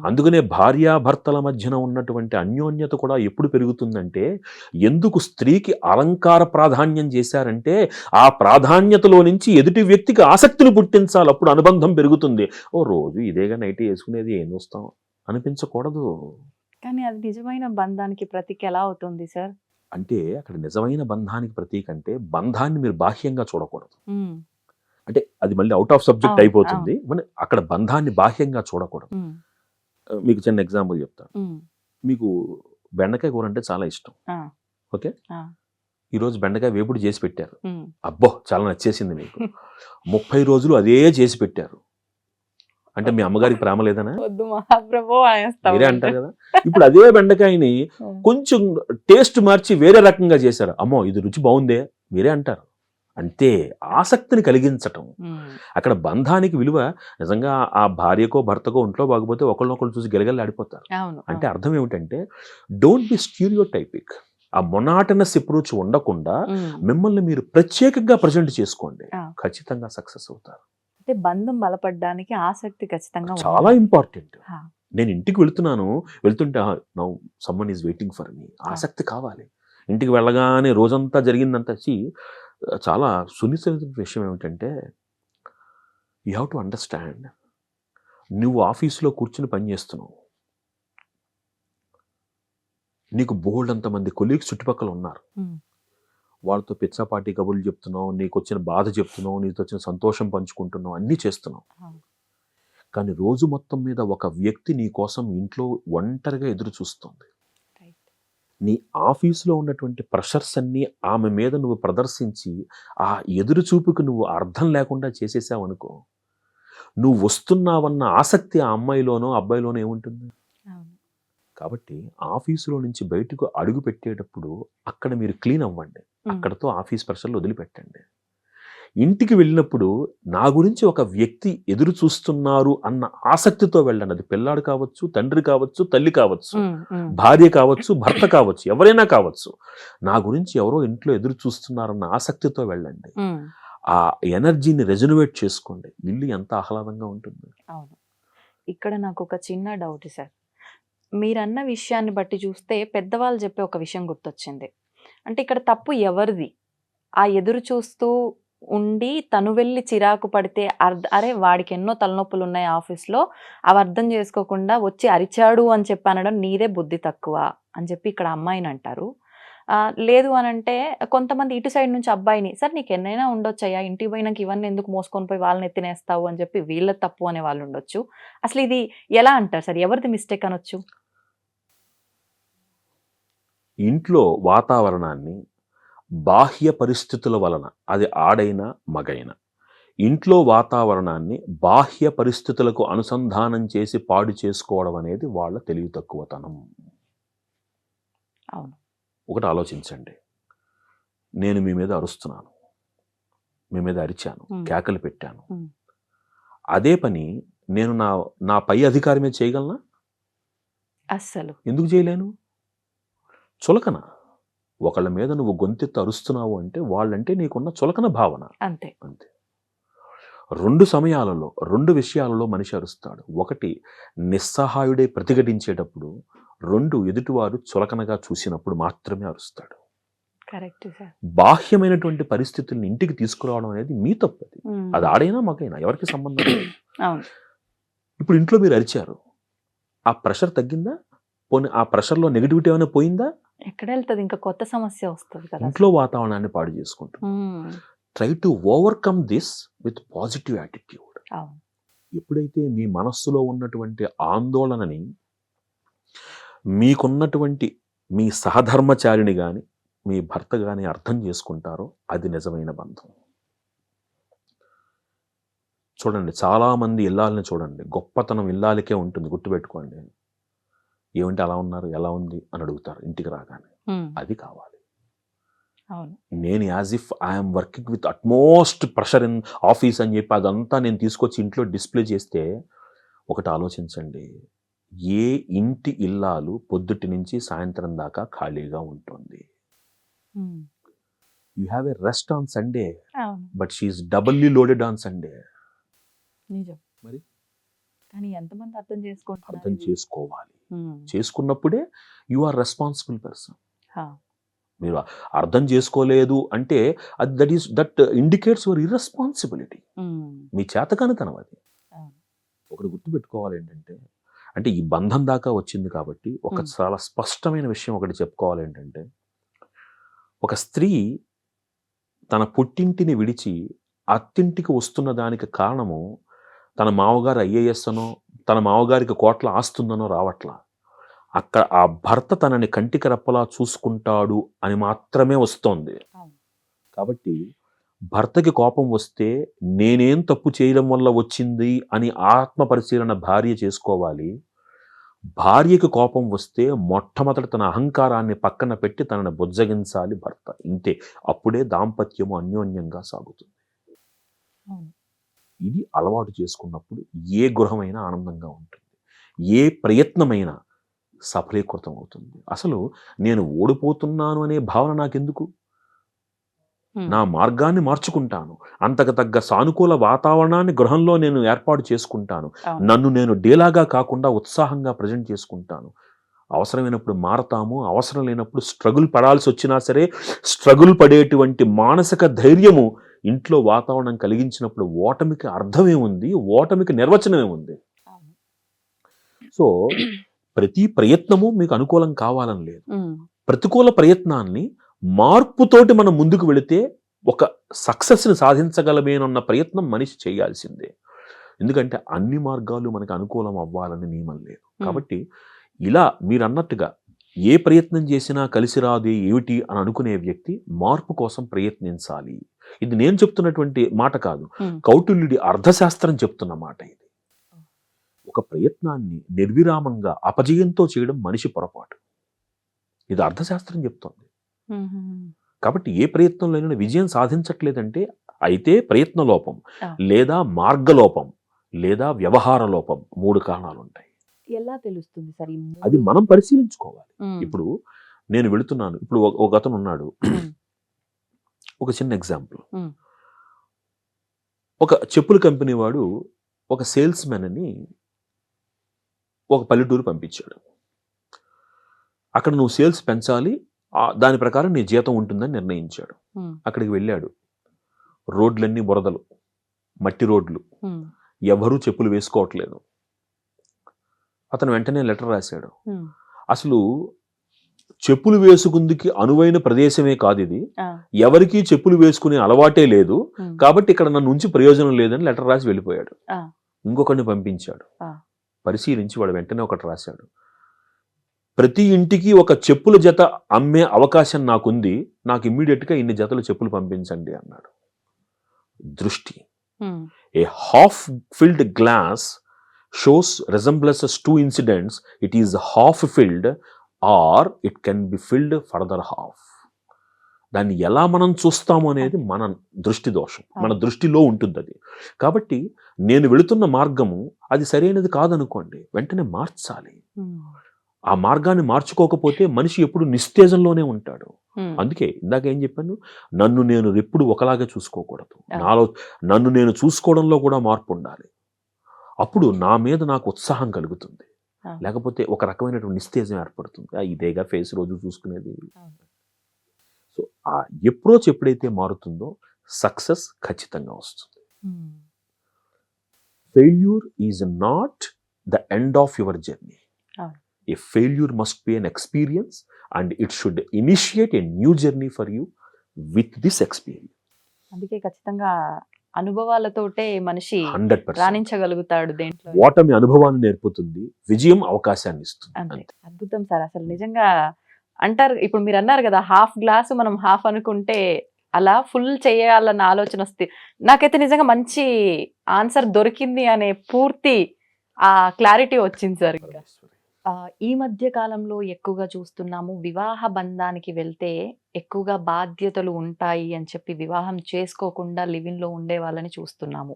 అందుకనే భార్యాభర్తల మధ్యన ఉన్నటువంటి అన్యోన్యత కూడా ఎప్పుడు పెరుగుతుందంటే, ఎందుకు స్త్రీకి అలంకార ప్రాధాన్యం చేశారంటే ఆ ప్రాధాన్యతలో నుంచి ఎదుటి వ్యక్తికి ఆసక్తిని పుట్టించాలి. అప్పుడు అనుబంధం పెరుగుతుంది. ఓ రోజు ఇదేగా నైట్ వేసుకునేది ఏం చూస్తాం అనిపించకూడదు. కానీ అది నిజమైన బంధానికి ప్రతీక ఎలా అవుతుంది సార్? అంటే అక్కడ నిజమైన బంధానికి ప్రతీక అంటే బంధాన్ని మీరు బాహ్యంగా చూడకూడదు. అంటే అది మళ్ళీ అవుట్ ఆఫ్ సబ్జెక్ట్ అయిపోతుంది. అక్కడ బంధాన్ని బాహ్యంగా చూడకూడదు. మీకు చిన్న ఎగ్జాంపుల్ చెప్తాను. మీకు బెండకాయ కూర అంటే చాలా ఇష్టం. ఓకే, ఈరోజు బెండకాయ వేపుడు చేసి పెట్టారు. అబ్బో చాలా నచ్చేసింది మీకు. 30 రోజులు అదే చేసి పెట్టారు అంటే మీ అమ్మగారికి ప్రేమ లేదనా? మీరే అంటారు కదా. ఇప్పుడు అదే బెండకాయని కొంచెం టేస్ట్ మార్చి వేరే రకంగా చేశారు. అమ్మో ఇది రుచి బాగుందే మీరే అంటారు. అంతే, ఆసక్తిని కలిగించటం. అక్కడ బంధానికి విలువ నిజంగా ఆ భార్యకో భర్తకో ఒంట్లో బాగపోతే ఒకళ్ళనొకళ్ళు చూసి గెలగెల్లాడిపోతారు. అంటే అర్థం ఏమిటంటే డోంట్ బి స్టీరియోటైపిక్. ఆ మొనాటనస్ అప్రోచ్ ఉండకుండా మిమ్మల్ని మీరు ప్రత్యేకంగా ప్రజెంట్ చేసుకోండి, ఖచ్చితంగా సక్సెస్ అవుతారు. అంటే బంధం బలపడడానికి ఆసక్తి ఖచ్చితంగా చాలా ఇంపార్టెంట్. నేను ఇంటికి వెళ్తుంటే now someone is waiting for me, ఆసక్తి కావాలి. ఇంటికి వెళ్ళగానే రోజంతా జరిగిందంతా చాలా సున్నితమైన విషయం ఏమిటంటే యూ హ్యావ్ టు అండర్స్టాండ్, నువ్వు ఆఫీసులో కూర్చుని పని చేస్తున్నావు, నీకు బోల్డ్ అంతమంది కొలీగ్స్ చుట్టుపక్కల ఉన్నారు, వాళ్ళతో పిచ్చాపాటి కబుర్లు చెప్తున్నావు, నీకు వచ్చిన బాధ చెప్తున్నావు, నీతో వచ్చిన సంతోషం పంచుకుంటున్నావు, అన్నీ చేస్తున్నావు. కానీ రోజు మొత్తం మీద ఒక వ్యక్తి నీ కోసం ఇంట్లో ఒంటరిగా ఎదురు చూస్తుంది. నీ ఆఫీసులో ఉన్నటువంటి ప్రెషర్స్ అన్నీ ఆమె మీద నువ్వు ప్రదర్శించి ఆ ఎదురు చూపుకు నువ్వు అర్థం లేకుండా చేసేసావు అనుకో, నువ్వు వస్తున్నావన్న ఆసక్తి ఆ అమ్మాయిలోనో అబ్బాయిలోనో ఏముంటుంది? కాబట్టి ఆఫీసులో నుంచి బయటకు అడుగు పెట్టేటప్పుడు అక్కడ మీరు క్లీన్ అవ్వండి, అక్కడతో ఆఫీస్ ప్రెషర్లు వదిలిపెట్టండి. ఇంటికి వెళ్ళినప్పుడు నా గురించి ఒక వ్యక్తి ఎదురు చూస్తున్నారు అన్న ఆసక్తితో వెళ్ళండి. అది పిల్లాడు కావచ్చు, తండ్రి కావచ్చు, తల్లి కావచ్చు, భార్య కావచ్చు, భర్త కావచ్చు, ఎవరైనా కావచ్చు. నా గురించి ఎవరో ఇంట్లో ఎదురు చూస్తున్నారన్న ఆసక్తితో వెళ్ళండి. ఆ ఎనర్జీని రెజొనేట్ చేసుకోండి. ఇల్లు ఎంత ఆహ్లాదంగా ఉంటుంది. అవును. ఇక్కడ నాకు ఒక చిన్న డౌట్ సార్, మీరన్న విషయాన్ని బట్టి చూస్తే పెద్దవాళ్ళు చెప్పే ఒక విషయం గుర్తొచ్చింది. అంటే ఇక్కడ తప్పు ఎవరిది? ఆ ఎదురు చూస్తూ ఉండి తను వెళ్ళి చిరాకు పడితే అరే వాడికి ఎన్నో తలనొప్పులు ఉన్నాయి ఆఫీస్లో, అవి అర్థం చేసుకోకుండా వచ్చి అరిచాడు అని చెప్పి అనడం నీదే బుద్ధి తక్కువ అని చెప్పి ఇక్కడ అమ్మాయిని అంటారు. లేదు అని అంటే కొంతమంది ఇటు సైడ్ నుంచి అబ్బాయిని, సార్ నీకు ఎన్నైనా ఉండొచ్చయ్యా, ఇంటికి పోయినాక ఇవన్నీ ఎందుకు మోసుకొని పోయి వాళ్ళని ఎత్తినేస్తావు అని చెప్పి వీళ్ళ తప్పు అనే వాళ్ళు ఉండొచ్చు. అసలు ఇది ఎలా అంటారు సార్, ఎవరిది మిస్టేక్ అనొచ్చు? ఇంట్లో వాతావరణాన్ని బాహ్య పరిస్థితుల వలన, అది ఆడైనా మగైనా, ఇంట్లో వాతావరణాన్ని బాహ్య పరిస్థితులకు అనుసంధానం చేసి పాడు చేసుకోవడం అనేది వాళ్ళ తెలివి తక్కువతనం. అవును. ఒకటి ఆలోచించండి, నేను మీ మీద అరుస్తున్నాను, మీ మీద అరిచాను, కేకలు పెట్టాను, అదే పని నేను నా పై అధికారి మీద చేయగలనా? అస్సలు. ఎందుకు చేయలేను? చులకన. ఒకళ్ళ మీద నువ్వు గొంతెత్తి అరుస్తున్నావు అంటే వాళ్ళంటే నీకున్న చులకన భావన. అంతే. 2 సమయాలలో 2 విషయాలలో మనిషి అరుస్తాడు. ఒకటి నిస్సహాయుడే ప్రతిఘటించేటప్పుడు, 2 ఎదుటివారు చులకనగా చూసినప్పుడు మాత్రమే అరుస్తాడు. బాహ్యమైనటువంటి పరిస్థితుల్ని ఇంటికి తీసుకురావడం అనేది మీ తప్పది. అది ఆడైనా మగైనా ఎవరికి సంబంధం లేదు. ఇప్పుడు ఇంట్లో మీరు అరిచారు, ఆ ప్రెషర్ తగ్గిందా? పోనీ ఆ ప్రెషర్లో నెగిటివిటీ ఏమైనా పోయిందా? ఎక్కడ వెళ్తుంది? ఇంకా కొత్త సమస్య వస్తుంది కదా. ఇంట్లో వాతావరణాన్ని పాడు చేసుకుంటాం. Try to overcome this with positive attitude. ఎప్పుడైతే మీ మనస్సులో ఉన్నటువంటి ఆందోళనని మీకున్నటువంటి మీ సహధర్మచారిని కానీ మీ భర్త కానీ అర్థం చేసుకుంటారో అది నిజమైన బంధం. చూడండి, చాలామంది ఇల్లాలని చూడండి, గొప్పతనం ఇల్లాలకే ఉంటుంది, గుర్తుపెట్టుకోండి. ఏమంటే అలా ఉన్నారు, ఎలా ఉంది అని అడుగుతారు ఇంటికి రాగానే. అది కావాలి. అవును. నేను as if I'm working with utmost pressure in office అని చెప్పి అదంతా నేను తీసుకొచ్చి ఇంట్లో డిస్ప్లే చేస్తే ఒకటి ఆలోచించండి, ఏ ఇంటి ఇల్లాలు పొద్దుటి నుంచి సాయంత్రం దాకా ఖాళీగా ఉంటుంది? Hmm. You have a rest on Sunday, అవును. But she's doubly loaded on Sunday. నిజం. మరి కానీ ఎంతమంది అర్థం చేసుకుంటున్నారు అర్థం ఇది? చేసుకోవాలి. హ్మ్. చేసుకున్నప్పుడే యు ఆర్ రెస్పాన్సిబుల్ పర్సన్. హా. మీరు అర్థం చేసుకోలేదు అంటే అది దట్ ఇండికేట్స్ యువర్ ఇర్రెస్పాన్సిబిలిటీ. హ్మ్. మీ చేతకానితనం అది. అవును. ఒకటి గుర్తుపెట్టుకోవాలి ఏంటంటే, అంటే ఈ బంధం దాకా వచ్చింది కాబట్టి ఒక Hmm. చాలా స్పష్టమైన విషయం ఒకటి చెప్పుకోవాలి ఏంటంటే, ఒక స్త్రీ తన పుట్టింటిని విడిచి అత్తింటికి వస్తున్న దానికి కారణము తన మామగారు ఐఏఎస్ అనో, తన మామగారికి కోట్ల ఆస్తుందనో రావట్లా. అక్కడ ఆ భర్త తనని కంటికి రెప్పలా చూసుకుంటాడు అని మాత్రమే వస్తోంది. అవును. కాబట్టి భర్తకి కోపం వస్తే నేనేం తప్పు చేయడం వల్ల వచ్చింది అని ఆత్మ పరిశీలన భార్య చేసుకోవాలి. భార్యకి కోపం వస్తే మొట్టమొదట తన అహంకారాన్ని పక్కన పెట్టి తనని బుజ్జగించాలి భర్త. ఇంతే. అప్పుడే దాంపత్యము అన్యోన్యంగా సాగుతుంది. అవును. ఇది అలవాటు చేసుకున్నప్పుడు ఏ గృహమైనా ఆనందంగా ఉంటుంది. ఏ ప్రయత్నమైనా సఫలీకృతం అవుతుంది. అసలు నేను ఓడిపోతున్నాను అనే భావన నాకెందుకు? Hmm. నా మార్గాన్ని మార్చుకుంటాను. అంతకు తగ్గ సానుకూల వాతావరణాన్ని గృహంలో నేను ఏర్పాటు చేసుకుంటాను. అవును. నన్ను నేను డీలాగా కాకుండా ఉత్సాహంగా ప్రజెంట్ చేసుకుంటాను. అవసరమైనప్పుడు మారతాము. అవసరం లేనప్పుడు స్ట్రగుల్ పడాల్సి వచ్చినా సరే, స్ట్రగుల్ పడేటువంటి మానసిక ధైర్యము ఇంట్లో వాతావరణం కలిగించినప్పుడు ఓటమికి అర్థమేముంది? ఓటమికి నిర్వచనమేముంది? అవును. సో, ప్రతి ప్రయత్నము మీకు అనుకూలం కావాలని లేదు. Hmm. ప్రతికూల ప్రయత్నాన్ని మార్పుతోటి మనం ముందుకు వెళితే ఒక సక్సెస్ని సాధించగలమేనన్న ప్రయత్నం మనిషి చేయాల్సిందే. ఎందుకంటే అన్ని మార్గాలు మనకు అనుకూలం అవ్వాలని నియమం లేదు. కాబట్టి ఇలా మీరు అన్నట్టుగా ఏ ప్రయత్నం చేసినా కలిసి రాదు ఏమిటి అని అనుకునే వ్యక్తి మార్పు కోసం ప్రయత్నించాలి. ఇది నేను చెప్తున్నటువంటి మాట కాదు, Hmm. కౌటిల్యుడి అర్థశాస్త్రం చెప్తున్న మాట ఇది. ఒక ప్రయత్నాన్ని నిర్విరామంగా అపజయంతో చేయడం మనిషి పొరపాటు. ఇది అర్థశాస్త్రం చెప్తోంది. Hmm. కాబట్టి ఏ ప్రయత్నంలోనైనా విజయం సాధించట్లేదంటే అయితే ప్రయత్న లోపం, Ah. లేదా మార్గలోపం, లేదా వ్యవహార లోపం, 3 కారణాలు ఉంటాయి. ఎలా తెలుస్తుంది సార్ ఈ అది మూడు? మనం పరిశీలించుకోవాలి. Hmm. ఇప్పుడు నేను వెళుతున్నాను. ఇప్పుడు ఒక అతను ఉన్నాడు. Hmm. ఒక చిన్న ఎగ్జాంపుల్. Hmm. ఒక చెప్పుల కంపెనీ వాడు ఒక సేల్స్ మ్యాన్ అని ఒక పల్లెటూరు పంపించాడు. అక్కడ నువ్వు సేల్స్ పెంచాలి, దాని ప్రకారం నీ జీతం ఉంటుందని నిర్ణయించాడు. Hmm. అక్కడికి వెళ్ళాడు. రోడ్లన్నీ బురదలు, మట్టి రోడ్లు, Hmm. ఎవరూ చెప్పులు వేసుకోవట్లేదు. అతను వెంటనే లెటర్ రాశాడు. Hmm. అసలు చెప్పులు వేసుకుందికి అనువైన ప్రదేశమే కాదు ఇది, Ah. ఎవరికీ చెప్పులు వేసుకునే అలవాటే లేదు, Hmm. కాబట్టి ఇక్కడ నన్ను ఉంచి ప్రయోజనం లేదని లెటర్ రాసి వెళ్ళిపోయాడు. Ah. ఇంకొకరిని పంపించాడు. Ah. పరిశీలించి వాడు వెంటనే ఒకటి రాశాడు. ప్రతి ఇంటికి ఒక చెప్పుల జత అమ్మే అవకాశం నాకుంది, నాకు ఇమ్మీడియట్గా ఇన్ని జతలు చెప్పులు పంపించండి అన్నాడు. దృష్టి. Hmm. A half filled glass shows resemblances to incidents. It is half filled or it can be filled further half. దాన్ని ఎలా మనం చూస్తాము అనేది మన దృష్టి దోషం, మన దృష్టిలో ఉంటుంది అది. కాబట్టి నేను వెళుతున్న మార్గము అది సరైనది కాదనుకోండి, వెంటనే మార్చాలి. Hmm. ఆ మార్గాన్ని మార్చుకోకపోతే మనిషి ఎప్పుడు నిస్తేజంలోనే ఉంటాడు. Hmm. అందుకే ఇందాక ఏం చెప్పాను, నన్ను నేను ఎప్పుడు ఒకలాగా చూసుకోకూడదు. Ah. నాలో నన్ను నేను చూసుకోవడంలో కూడా మార్పు ఉండాలి. అప్పుడు నా మీద నాకు ఉత్సాహం కలుగుతుంది. Ah. లేకపోతే ఒక రకమైనటువంటి నిస్తేజం ఏర్పడుతుంది. ఇదేగా ఫేస్ రోజు చూసుకునేది. Ah. సో ఆ అప్రోచ్ ఎప్పుడైతే మారుతుందో సక్సెస్ ఖచ్చితంగా వస్తుంది. Hmm. Failure is not the end of your journey. Ah. A failure must be an experience and it should initiate a new journey for you with this experience. అందుకే ఖచ్చితంగా అనుభవాలతోటే మనిషి 100%. రాణించగలుగుతాడు దేంట్లో. ఓటమి అనుభవాన్ని నేర్పుతుంది, విజయం అవకాశాన్ని ఇస్తుంది. అంతే. అంతే. అద్భుతం సార్. అసలు నిజంగా అంటారు, ఇప్పుడు మీరు అన్నారు కదా, హాఫ్ గ్లాసు మనం హాఫ్ అనుకుంటే అలా ఫుల్ చేయాలన్న ఆలోచన వస్తుంది. నాకైతే నిజంగా మంచి ఆన్సర్ దొరికింది అనే పూర్తి ఆ క్లారిటీ వచ్చింది సార్. ఇంకా ఈ మధ్య కాలంలో ఎక్కువగా చూస్తున్నాము. వివాహ బంధానికి వెళ్తే ఎక్కువగా బాధ్యతలు ఉంటాయి అని చెప్పి వివాహం చేసుకోకుండా లివింగ్‌లో ఉండే వాళ్ళని చూస్తున్నాము.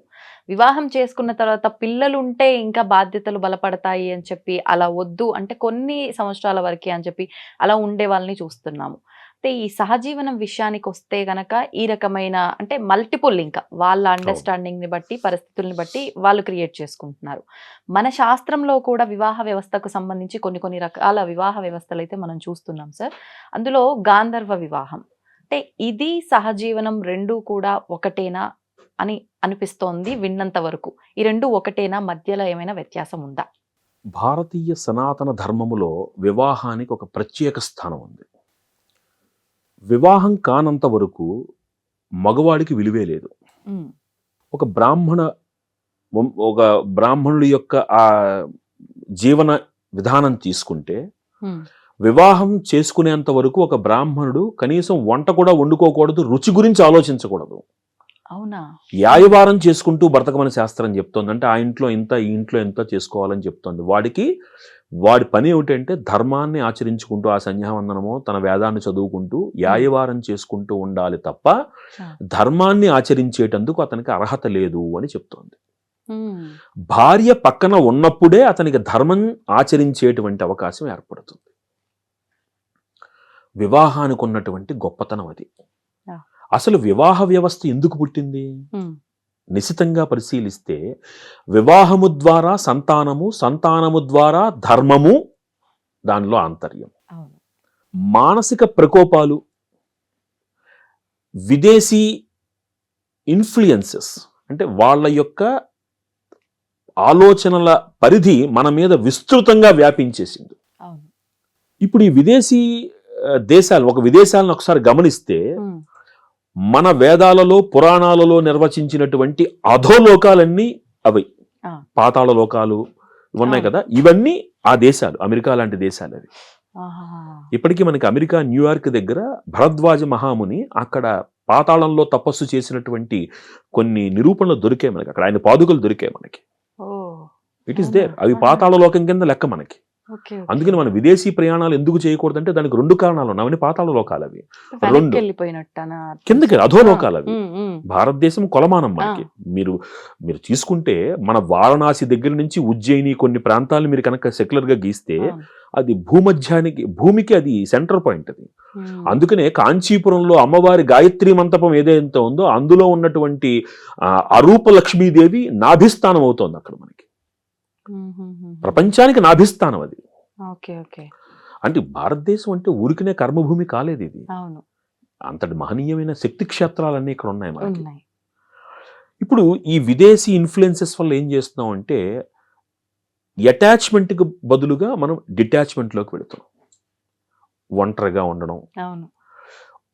వివాహం చేసుకున్న తర్వాత పిల్లలుంటే ఇంకా బాధ్యతలు బలపడతాయి అని చెప్పి అలా వద్దు అంటే కొన్ని సంవత్సరాల వరకే అని చెప్పి అలా ఉండే వాళ్ళని చూస్తున్నాము. అయితే ఈ సహజీవనం విషయానికొస్తే గనక ఈ రకమైన అంటే మల్టిపుల్ ఇంకా వాళ్ళ అవును. అండర్‌స్టాండింగ్‌ని బట్టి, పరిస్థితుల్ని బట్టి వాళ్ళు క్రియేట్ చేసుకుంటున్నారు. మన శాస్త్రంలో కూడా వివాహ వ్యవస్థకు సంబంధించి కొన్ని కొన్ని రకాల వివాహ వ్యవస్థలైతే మనం చూస్తున్నాం సార్. అందులో గాంధర్వ వివాహం. అంటే ఇది సహజీవనం 2 కూడా ఒకటేనా అని అనిపిస్తోంది విన్నంత వరకు. ఈ 2 ఒకటేనా? మధ్యలో ఏమైనా వ్యత్యాసం ఉందా? భారతీయ సనాతన ధర్మములో వివాహానికి ఒక ప్రత్యేక స్థానం ఉంది. వివాహం కానంత వరకు మగవాడికి విలువే లేదు. హ్మ్. ఒక ఒక బ్రాహ్మణుడి యొక్క ఆ జీవన విధానం తీసుకుంటే హ్మ్. వివాహం చేసుకునేంత వరకు ఒక బ్రాహ్మణుడు కనీసం వంట కూడా వండుకోకూడదు, రుచి గురించి ఆలోచించకూడదు. అవునా? యాయవారం చేసుకుంటూ బ్రతకమని శాస్త్రం చెప్తోంది. అంటే ఆ ఇంట్లో ఇంత, ఈ ఇంట్లో ఇంత చేసుకోవాలని చెప్తోంది. వాడి పని ఏమిటంటే ధర్మాన్ని ఆచరించుకుంటూ ఆ సంధ్యావందనమో తన వేదాన్ని చదువుకుంటూ యాయవారం చేసుకుంటూ ఉండాలి తప్ప ఆ! ధర్మాన్ని ఆచరించేటందుకు అతనికి అర్హత లేదు అని చెప్తోంది. హ్మ్. భార్య పక్కన ఉన్నప్పుడే అతనికి ధర్మం ఆచరించేటువంటి అవకాశం ఏర్పడుతుంది. వివాహానికి ఉన్నటువంటి గొప్పతనం అది. ఆ! అసలు వివాహ వ్యవస్థ ఎందుకు పుట్టింది? హ్మ్. నిశితంగా పరిశీలిస్తే వివాహము ద్వారా సంతానము, సంతానము ద్వారా ధర్మము దానిలో ఆంతర్యం. అవును. మానసిక ప్రకోపాలు, విదేశీ ఇన్‌ఫ్లుయెన్సెస్ అంటే వాళ్ళ యొక్క ఆలోచనల పరిధి మన మీద విస్తృతంగా వ్యాపించేసింది. అవును. ఇప్పుడు ఈ విదేశీ విదేశాలను ఒకసారి గమనిస్తే హ్మ్. మన వేదాలలో, పురాణాలలో నిర్వచించినటువంటి అధోలోకాలన్నీ అవి. ఆ! పాతాళ లోకాలు ఉన్నాయి అవును. కదా! ఇవన్నీ ఆ దేశాలు. అమెరికా లాంటి దేశాలు అవి. ఆహాహాహా! ఇప్పటికీ మనకి అమెరికా న్యూయార్క్ దగ్గర భరద్వాజ మహాముని అక్కడ పాతాళంలో తపస్సు చేసినటువంటి కొన్ని నిరూపణలు దొరికాయి మనకి. అక్కడ ఆయన పాదుకలు దొరికాయి మనకి. ఓహ్! ఇట్ ఈస్ అవునా? దేర్. అవి ఆహా! పాతాళ లోకం కింద లెక్క మనకి. ఓకే. ఓకే. అందుకని మనం విదేశీ ప్రయాణాలు ఎందుకు చేయకూడదంటే దానికి 2 కారణాలు ఉన్నాయి. అవన్నీ పాతాళ లోకాలు అవి. 2 వెనక్కెళ్ళిపోయినట్టనా అర్థం కిందకి సార్? ఆ! అధోలోకాలు అవి. హ్మ్. హ్మ్. భారతదేశం కొలమానం ఆ! మనకి. మీరు తీసుకుంటే మన వారణాసి దగ్గర నుంచి ఉజ్జయిని కొన్ని ప్రాంతాలు మీరు కనుక సెక్యులర్‌గా గీస్తే అవును. అది భూమికి అది సెంటర్ పాయింట్ అది. హ్మ్. అందుకనే కాంచీపురంలో అమ్మవారి గాయత్రి మంటపం ఏదైతే ఉందో అందులో ఉన్నటువంటి అరూప లక్ష్మీదేవి నాభిస్థానం అవుతోంది అక్కడ మనకి. హుహుహుహు. ప్రపంచానికి నాభిస్థానం అది. ఓకే. ఓకే. అంటే భారతదేశం అంటే ఊరికనే కర్మభూమి కాలేదిది. అవును. అంతటి మహనీయమైన శక్తి క్షేత్రాలన్నీ ఇక్కడ ఉన్నాయి మనకి. ఉన్నాయి. ఇప్పుడు ఈ విదేశీ ఇన్‌ఫ్లుయెన్సెస్ వల్ల ఏం చేస్తున్నామంటే అటాచ్‌మెంట్‌కి బదులుగా మనం డిటాచ్‌మెంట్‌లోకి వెళుతున్నాం. ఒంటరిగా ఉండడం. అవును.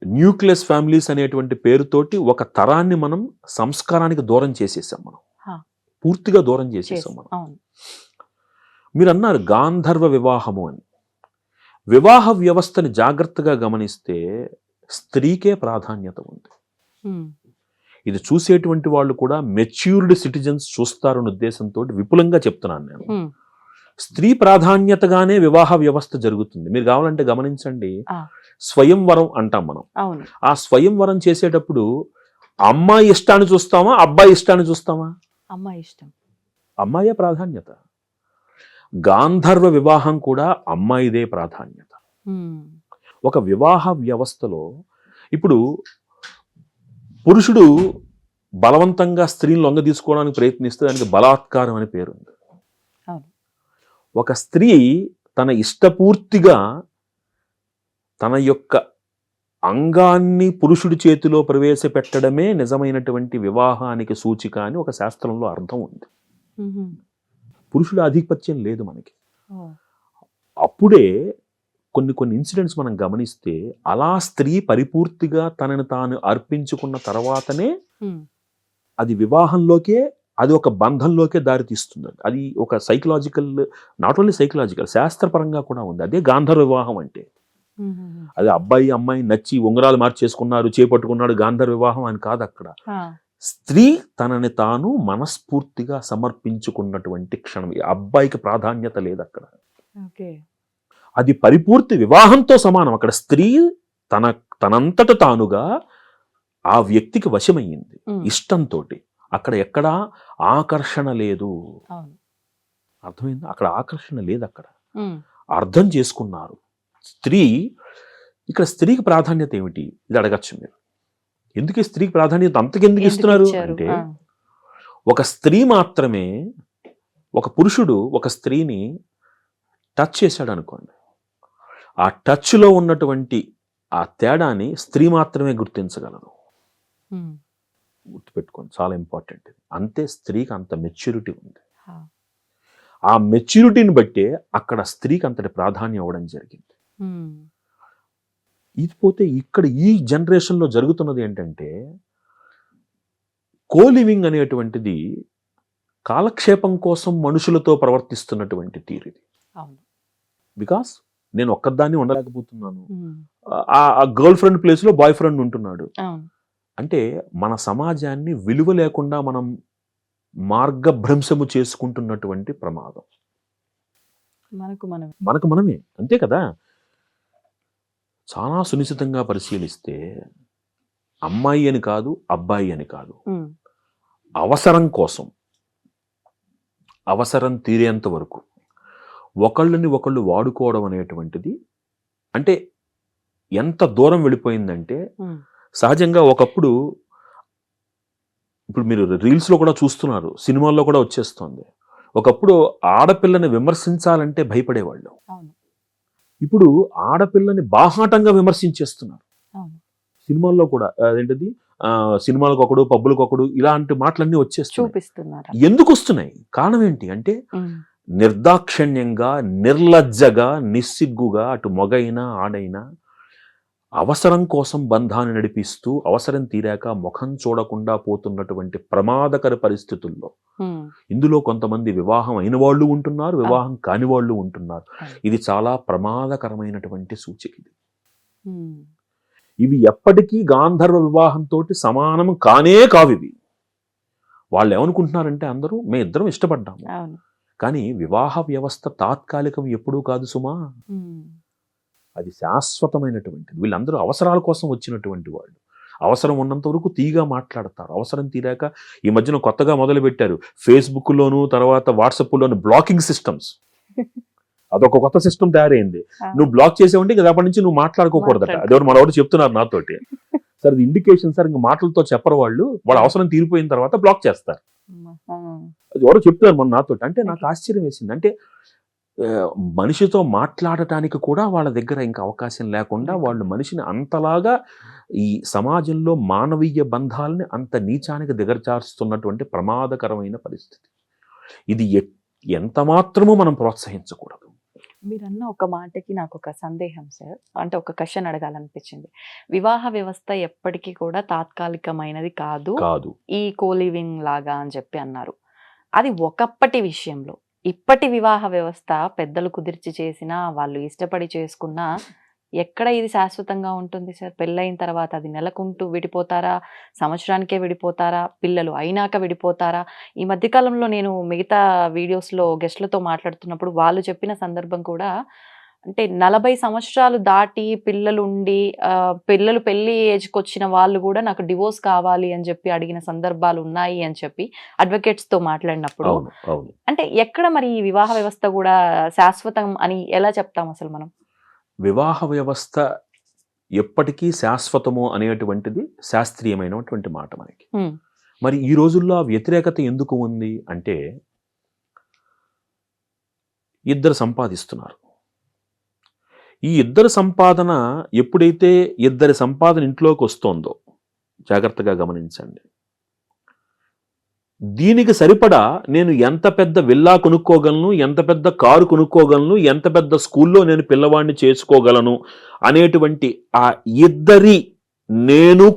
న్యూక్లియస్ ఫ్యామిలీస్ అనేటువంటి పేరుతోటి ఒక తరాన్ని మనం సంస్కారానికి దూరం చేసేసాం మనం. ఆ! పూర్తిగా దూరం చేసేసాం మనం. అవును. మీరన్నారు గాంధర్వ వివాహము అని. వివాహ వ్యవస్థని జాగ్రత్తగా గమనిస్తే స్త్రీకే ప్రాధాన్యత ఉంది. హ్మ్. ఇది చూసేటువంటి వాళ్ళు కూడా మెచ్యూర్డ్ సిటిజన్స్ చూస్తారన్న ఉద్దేశంతోటి విపులంగా చెప్తున్నాను నేను. హ్మ్. స్త్రీ ప్రాధాన్యతగానే వివాహ వ్యవస్థ జరుగుతుంది. మీరు కావాలంటే గమనించండి. ఆ! స్వయంవరం అంటాం మనం. అవును. ఆ స్వయంవరం చేసేటప్పుడు అమ్మాయి ఇష్టాన్ని చూస్తామా? అబ్బాయి ఇష్టాన్ని చూస్తామా? అమ్మాయి ఇష్టం. అమ్మాయే ప్రాధాన్యత. గాంధర్వ వివాహం కూడా అమ్మాయిదే ప్రాధాన్యత. హ్మ్. ఒక వివాహ వ్యవస్థలో ఇప్పుడు పురుషుడు బలవంతంగా స్త్రీని లొంగదీసుకోవడానికి ప్రయత్నిస్తే దానికి బలాత్కారం అని పేరుంది. అవును. ఒక స్త్రీ తన ఇష్టపూర్తిగా తన యొక్క అంగాన్ని పురుషుడి చేతిలో ప్రవేశపెట్టడమే నిజమైనటువంటి వివాహానికి సూచిక అని ఒక శాస్త్రంలో అర్థం ఉంది. హుహు. పురుషుల ఆధిపత్యం లేదు మనకి. ఓహ్! అప్పుడే కొన్ని ఇన్సిడెంట్స్ మనం గమనిస్తే అలా స్త్రీ పరిపూర్తిగా తనని తాను అర్పించుకున్న తర్వాతనే హ్మ్. అది వివాహంలోకే అది ఒక బంధంలోకే దారితీస్తుంది. అది ఒక సైకలాజికల్, నాట్ ఓన్లీ సైకలాజికల్, శాస్త్రపరంగా కూడా ఉంది. అదే గాంధర్వ వివాహం అంటే. హుహుహు. అది అబ్బాయి అమ్మాయి నచ్చి ఉంగరాలు మార్చేసుకున్నారు, చేపట్టుకున్నాడు గాంధర్వ వివాహం అని కాదు అక్కడ. ఆ! స్త్రీ తనని తాను మనస్ఫూర్తిగా సమర్పించుకున్నటువంటి క్షణం. ఈ అబ్బాయికి ప్రాధాన్యత లేదు అక్కడ. ఓకే. అది పరిపూర్తి వివాహంతో సమానం. అక్కడ స్త్రీ తనంతట తానుగా ఆ వ్యక్తికి వశమయ్యింది ఇష్టంతో. అక్కడ ఎక్కడా ఆకర్షణ లేదు. అర్థమైంది? అక్కడ ఆకర్షణ లేదు. అక్కడ అర్థం చేసుకున్నారు. స్త్రీ ఇక్కడ స్త్రీకి ప్రాధాన్యత ఏమిటి? ఇది అడగచ్చు మీరు. ఎందుకు స్త్రీకి ప్రాధాన్యత అంతకెందుకు ఇస్తున్నారు అంటే, ఒక స్త్రీ మాత్రమే, ఒక పురుషుడు ఒక స్త్రీని టచ్ చేశాడు అనుకోండి, ఆ టచ్లో ఉన్నటువంటి ఆ తేడాని స్త్రీ మాత్రమే గుర్తించగలదు. గుర్తుపెట్టుకోండి, చాలా ఇంపార్టెంట్ ఇది. అంతే, స్త్రీకి అంత మెచ్యూరిటీ ఉంది. ఆ మెచ్యూరిటీని బట్టే అక్కడ స్త్రీకి అంతటి ప్రాధాన్యం అవ్వడం జరిగింది. ఇది పోతే ఇక్కడ ఈ జనరేషన్లో జరుగుతున్నది ఏంటంటే, కోలివింగ్ అనేటువంటిది కాలక్షేపం కోసం మనుషులతో ప్రవర్తిస్తున్నటువంటి తీరు. బికాస్ నేను ఒక్కదాన్ని ఉండలేకపోతున్నాను, ఆ గర్ల్ ఫ్రెండ్ ప్లేస్ లో బాయ్ ఫ్రెండ్ ఉంటున్నాడు అంటే, మన సమాజాన్ని విలువ లేకుండా మనం మార్గభ్రంశము చేసుకుంటున్నటువంటి ప్రమాదం మనకు మనమే. అంతే కదా. చాలా సునిశ్చితంగా పరిశీలిస్తే అమ్మాయి అని కాదు, అబ్బాయి అని కాదు, అవసరం కోసం, అవసరం తీరేంత వరకు ఒకళ్ళని ఒకళ్ళు వాడుకోవడం అనేటువంటిది అంటే ఎంత దూరం వెళ్ళిపోయిందంటే, సహజంగా ఒకప్పుడు, ఇప్పుడు మీరు రీల్స్లో కూడా చూస్తున్నారు, సినిమాల్లో కూడా వచ్చేస్తుంది, ఒకప్పుడు ఆడపిల్లని విమర్శించాలంటే భయపడేవాళ్ళు. ఇప్పుడు ఆడపిల్లని బాహాటంగా విమర్శించేస్తున్నారు సినిమాల్లో కూడా. అదేంటిది, సినిమాలకు ఒకడు, పబ్బులకు ఒకడు, ఇలాంటి మాటలన్నీ వచ్చేస్తున్నారు. ఎందుకు వస్తున్నాయి? కారణం ఏంటి అంటే, నిర్దాక్షిణ్యంగా, నిర్లజ్జగా, నిస్సిగ్గుగా అటు మగైనా ఆడైనా అవసరం కోసం బంధాన్ని నడిపిస్తూ అవసరం తీరాక ముఖం చూడకుండా పోతున్నటువంటి ప్రమాదకర పరిస్థితుల్లో ఇందులో కొంతమంది వివాహం అయిన వాళ్ళు ఉంటున్నారు, వివాహం కాని వాళ్ళు ఉంటున్నారు. ఇది చాలా ప్రమాదకరమైనటువంటి సూచిక. ఇవి ఎప్పటికీ గాంధర్వ వివాహంతో సమానం కానే కావు. ఇవి వాళ్ళు ఏమనుకుంటున్నారంటే, అందరూ మేము ఇద్దరం ఇష్టపడ్డాము, కానీ వివాహ వ్యవస్థ తాత్కాలికం ఎప్పుడూ కాదు సుమా, అది శాశ్వతమైనటువంటిది. వీళ్ళందరూ అవసరాల కోసం వచ్చినటువంటి వాళ్ళు. అవసరం ఉన్నంత వరకు తీగా మాట్లాడతారు, అవసరం తీరాక ఈ మధ్యన కొత్తగా మొదలు పెట్టారు ఫేస్బుక్లోను, తర్వాత వాట్సాప్లోను బ్లాకింగ్ సిస్టమ్స్. అదొక కొత్త సిస్టమ్ తయారైంది. నువ్వు బ్లాక్ చేసేవంటే ఇంకా రేపటి నుంచి నువ్వు మాట్లాడుకోకూడదట. అదే మనవాడు చెప్తున్నారు నాతోటి. సార్ ఇది ఇండికేషన్ సార్, ఇంకా మాటలతో చెప్పరు వాళ్ళు, వాళ్ళ అవసరం తీరిపోయిన తర్వాత బ్లాక్ చేస్తారు. అది ఎవరో చెప్తున్నారు మన నాతోటి. అంటే నాకు ఆశ్చర్యం వేసింది. అంటే మనిషితో మాట్లాడటానికి కూడా వాళ్ళ దగ్గర ఇంకా అవకాశం లేకుండా వాళ్ళు మనిషిని అంతలాగా ఈ సమాజంలో మానవీయ బంధాలని అంత నీచానికి దిగజారుస్తున్నటువంటి ప్రమాదకరమైన పరిస్థితి. ఇది ఎంత మాత్రమూ మనం ప్రోత్సహించకూడదు. మీరన్న ఒక మాటకి నాకు ఒక సందేహం సార్, అంటే ఒక క్వశ్చన్ అడగాలనిపించింది. వివాహ వ్యవస్థ ఎప్పటికీ కూడా తాత్కాలికమైనది కాదు, ఈ కోలివింగ్ లాగా అని చెప్పి అన్నారు. అది ఒకప్పటి విషయంలో. ఇప్పటి వివాహ వ్యవస్థ పెద్దలు కుదిర్చి చేసినా, వాళ్ళు ఇష్టపడి చేసుకున్నా, ఎక్కడ ఇది శాశ్వతంగా ఉంటుంది సార్? పెళ్ళైన తర్వాత అది నెలకుంటూ విడిపోతారా, సంవత్సరానికే విడిపోతారా, పిల్లలు అయినాక విడిపోతారా? ఈ మధ్యకాలంలో నేను మిగతా వీడియోస్లో గెస్ట్లతో మాట్లాడుతున్నప్పుడు వాళ్ళు చెప్పిన సందర్భం కూడా, అంటే 40 సంవత్సరాలు దాటి పిల్లలు ఉండి, పిల్లలు పెళ్లి ఏజ్కి వచ్చిన వాళ్ళు కూడా నాకు డివోర్స్ కావాలి అని చెప్పి అడిగిన సందర్భాలు ఉన్నాయి అని చెప్పి అడ్వకేట్స్తో మాట్లాడినప్పుడు, అంటే ఎక్కడ మరి ఈ వివాహ వ్యవస్థ కూడా శాశ్వతం అని ఎలా చెప్తాం అసలు మనం? వివాహ వ్యవస్థ ఎప్పటికీ శాశ్వతము అనేటువంటిది శాస్త్రీయమైనటువంటి మాట మనకి. మరి ఈ రోజుల్లో ఆ వ్యతిరేకత ఎందుకు ఉంది అంటే, ఇద్దరు సంపాదిస్తున్నారు. ఈ ఇద్దరు సంపాదన ఎప్పుడైతే ఇద్దరి సంపాదన ఇంట్లోకి వస్తోందో, జాగ్రత్తగా గమనించండి, దీనికి సరిపడా నేను ఎంత పెద్ద విల్లా కొనుక్కోగలను, ఎంత పెద్ద కారు కొనుక్కోగలను, ఎంత పెద్ద స్కూల్లో నేను పిల్లవాడిని చేసుకోగలను అనేటువంటి ఆ ఇద్దరి నేను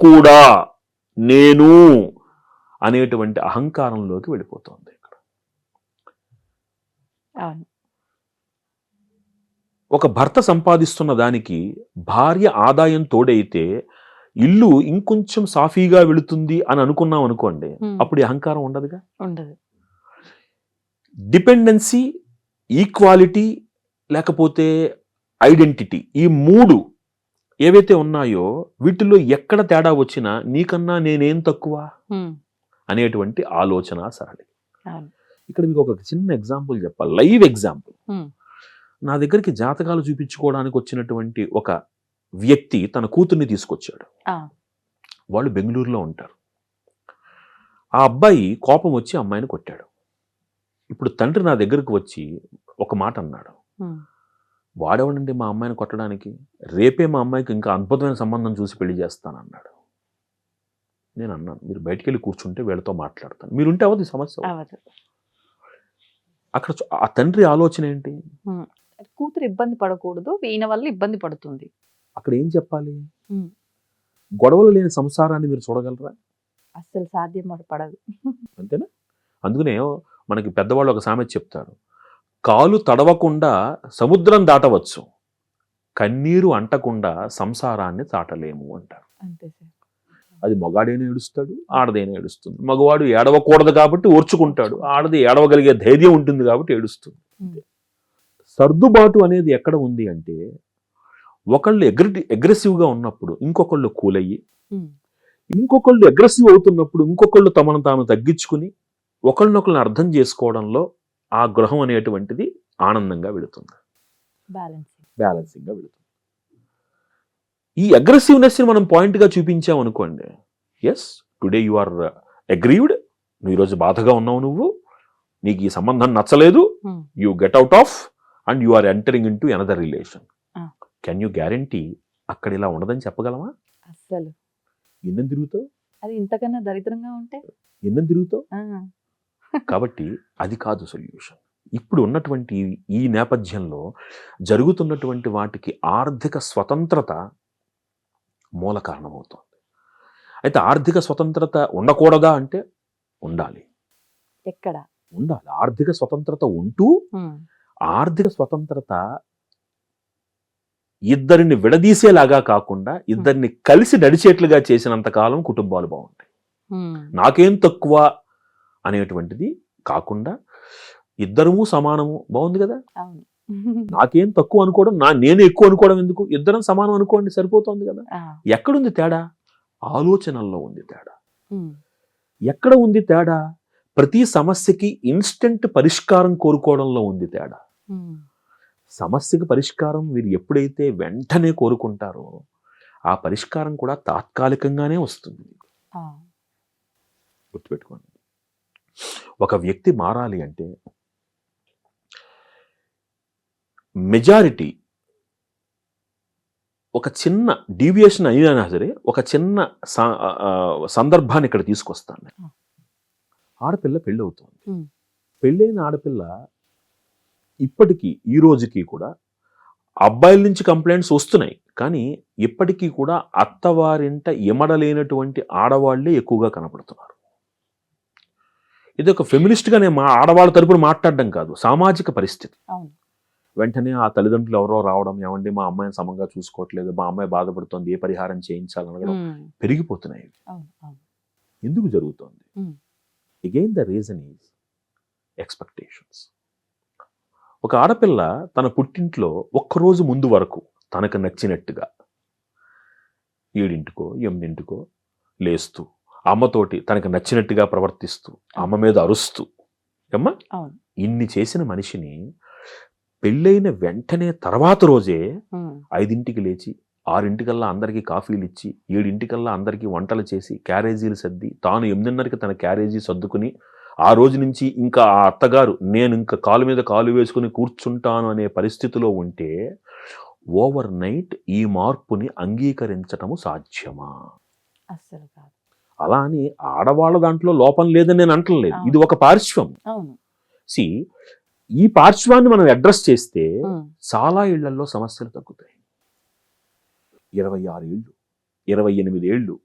అనేటువంటి అహంకారంలోకి వెళ్ళిపోతుంది ఇక్కడ. ఒక భర్త సంపాదిస్తున్న దానికి భార్య ఆదాయం తోడైతే ఇల్లు ఇంకొంచెం సాఫీగా వెళుతుంది అని అనుకున్నాం అనుకోండి, అప్పుడు అహంకారం ఉండదుగా. ఉండదు. డిపెండెన్సీ, ఈక్వాలిటీ లేకపోతే ఐడెంటిటీ, ఈ 3 ఏవైతే ఉన్నాయో వీటిలో ఎక్కడ తేడా వచ్చినా నీకన్నా నేనేం తక్కువ అనేటువంటి ఆలోచన సరళి. ఇక్కడ మీకు ఒక చిన్న ఎగ్జాంపుల్ చెప్పాలి, లైవ్ ఎగ్జాంపుల్. నా దగ్గరికి జాతకాలు చూపించుకోవడానికి వచ్చినటువంటి ఒక వ్యక్తి తన కూతుర్ని తీసుకొచ్చాడు. వాళ్ళు బెంగళూరులో ఉంటారు. ఆ అబ్బాయి కోపం వచ్చి అమ్మాయిని కొట్టాడు. ఇప్పుడు తండ్రి నా దగ్గరకు వచ్చి ఒక మాట అన్నాడు, వాడేవాడండి మా అమ్మాయిని కొట్టడానికి, రేపే మా అమ్మాయికి ఇంకా అద్భుతమైన సంబంధం చూసి పెళ్లి చేస్తానన్నాడు. నేను అన్నాను, మీరు బయటికి వెళ్ళి కూర్చుంటే వీళ్ళతో మాట్లాడతాను, మీరుంటే అవద్దు సమస్య. అక్కడ ఆ తండ్రి ఆలోచన ఏంటి, కూతురు ఇబ్బంది పడకూడదు, ఈయన వల్ల ఇబ్బంది పడుతుంది. అక్కడ ఏం చెప్పాలి, గొడవలు లేని సంసారాన్ని మీరు చూడగలరా? అస్సలు సాధ్యం పడదు. అంతేనా? అందుకనే మనకి పెద్దవాళ్ళు ఒక సామెత చెప్తారు, కాలు తడవకుండా సముద్రం దాటవచ్చు, కన్నీరు అంటకుండా సంసారాన్ని దాటలేము అంటారు. అంతే సార్. అది మగాడైనా ఏడుస్తాడు, ఆడదైనా ఏడుస్తుంది. మగవాడు ఏడవకూడదు కాబట్టి ఓర్చుకుంటాడు, ఆడది ఏడవగలిగే ధైర్యం ఉంటుంది కాబట్టి ఏడుస్తుంది. సర్దుబాటు అనేది ఎక్కడ ఉంది అంటే, ఒకళ్ళు అగ్రెసివ్గా ఉన్నప్పుడు ఇంకొకళ్ళు కూలయ్యి, ఇంకొకళ్ళు అగ్రెసివ్ అవుతున్నప్పుడు ఇంకొకళ్ళు తమను తాను తగ్గించుకుని ఒకళ్ళనొకళ్ళని అర్థం చేసుకోవడంలో ఆ గృహం అనేటువంటిది ఆనందంగా వెళుతుంది, బ్యాలెన్సింగ్గా వెళుతుంది. ఈ అగ్రెసివ్నెస్ని మనం పాయింట్గా చూపించామనుకోండి, yes today you are aggrieved, నువ్వు ఈరోజు బాధగా ఉన్నావు, నీకు ఈ సంబంధం నచ్చలేదు, you get out of and you are entering in to another relation. Can you guarantee అక్కడ ఇలా ఉండదని చెప్పగలమా? అస్సలు. ఎన్నెం తిరుగుతావు, అది ఇంతకన్నా దరిద్రంగా ఉంటే ఎన్నెం తిరుగుతావు. కాబట్టి అది కాదు సొల్యూషన్. ఇప్పుడు ఉన్నటువంటి ఈ నేపథ్యంలో జరుగుతున్నటువంటి వాటికి ఆర్థిక స్వతంత్రత మూల కారణమవుతోంది. అయితే ఆర్థిక స్వతంత్రత ఉండకూడదా అంటే ఉండాలి. ఎక్కడ ఉండాలి? ఆర్థిక స్వతంత్రత ఉంటూ ఆర్థిక స్వతంత్రత ఇద్దరిని విడదీసేలాగా కాకుండా ఇద్దరిని కలిసి నడిచేట్లుగా చేసినంత కాలం కుటుంబాలు బాగుంటాయి. నాకేం తక్కువ అనేటువంటిది కాకుండా ఇద్దరము సమానము, బాగుంది కదా. నాకేం తక్కువ అనుకోవడం, నేను ఎక్కువ అనుకోవడం ఎందుకు, ఇద్దరం సమానం అనుకోండి సరిపోతుంది కదా. ఎక్కడుంది తేడా? ఆలోచనల్లో ఉంది తేడా. ఎక్కడ ఉంది తేడా? ప్రతి సమస్యకి ఇన్స్టెంట్ పరిష్కారం కోరుకోవడంలో ఉంది తేడా. సమస్యకి పరిష్కారం మీరు ఎప్పుడైతే వెంటనే కోరుకుంటారో ఆ పరిష్కారం కూడా తాత్కాలికంగానే వస్తుంది. గుర్తుపెట్టుకోండి, ఒక వ్యక్తి మారాలి అంటే మెజారిటీ ఒక చిన్న డీవియేషన్ అయినా సరే ఒక చిన్న సందర్భాన్ని ఇక్కడ తీసుకొస్తాను. ఆడపిల్ల పెళ్ళి అవుతుంది. పెళ్ళైన ఆడపిల్ల ఇప్పటికీ ఈ రోజుకి కూడా అబ్బాయిల నుంచి కంప్లైంట్స్ వస్తున్నాయి, కానీ ఇప్పటికీ కూడా అత్తవారింట ఇమడలేనటువంటి ఆడవాళ్లే ఎక్కువగా కనపడుతున్నారు. ఇది ఒక ఫెమినిస్ట్గా నేను ఆడవాళ్ళ తరపున మాట్లాడడం కాదు, సామాజిక పరిస్థితి. వెంటనే ఆ తల్లిదండ్రులు ఎవరో రావడం, ఏమండి మా అమ్మాయిని సమంగా చూసుకోవట్లేదు, మా అమ్మాయి బాధపడుతోంది, ఏ పరిహారం చేయించాలనడం పెరిగిపోతున్నాయి. ఎందుకు జరుగుతోంది? Again the reason is expectations. ఒక ఆడపిల్ల తన పుట్టింట్లో ఒక్కరోజు ముందు వరకు తనకు నచ్చినట్టుగా 7 8 లేస్తూ అమ్మతోటి తనకు నచ్చినట్టుగా ప్రవర్తిస్తూ అమ్మ మీద అరుస్తూ ఇన్ని చేసిన మనిషిని పెళ్ళైన వెంటనే తర్వాత రోజే 5 లేచి 6 అందరికీ కాఫీలు ఇచ్చి 7 అందరికీ వంటలు చేసి క్యారేజీలు సర్ది తాను 8:30కి తన క్యారేజీ సర్దుకుని ఆ రోజు నుంచి ఇంకా ఆ అత్తగారు నేను ఇంకా కాలు మీద కాలు వేసుకుని కూర్చుంటాను అనే పరిస్థితిలో ఉంటే ఓవర్ నైట్ ఈ మార్పుని అంగీకరించటము సాధ్యమా? అస్సలు కాదు. అలా అని ఆడవాళ్ళ దాంట్లో లోపం లేదని నేను అంటలేదు, ఇది ఒక పార్శ్వం. సి ఈ పార్శ్వాన్ని మనం అడ్రస్ చేస్తే చాలా ఇళ్లలో సమస్యలు తగ్గుతాయి. 26 ఏళ్ళు 28 ఏళ్ళు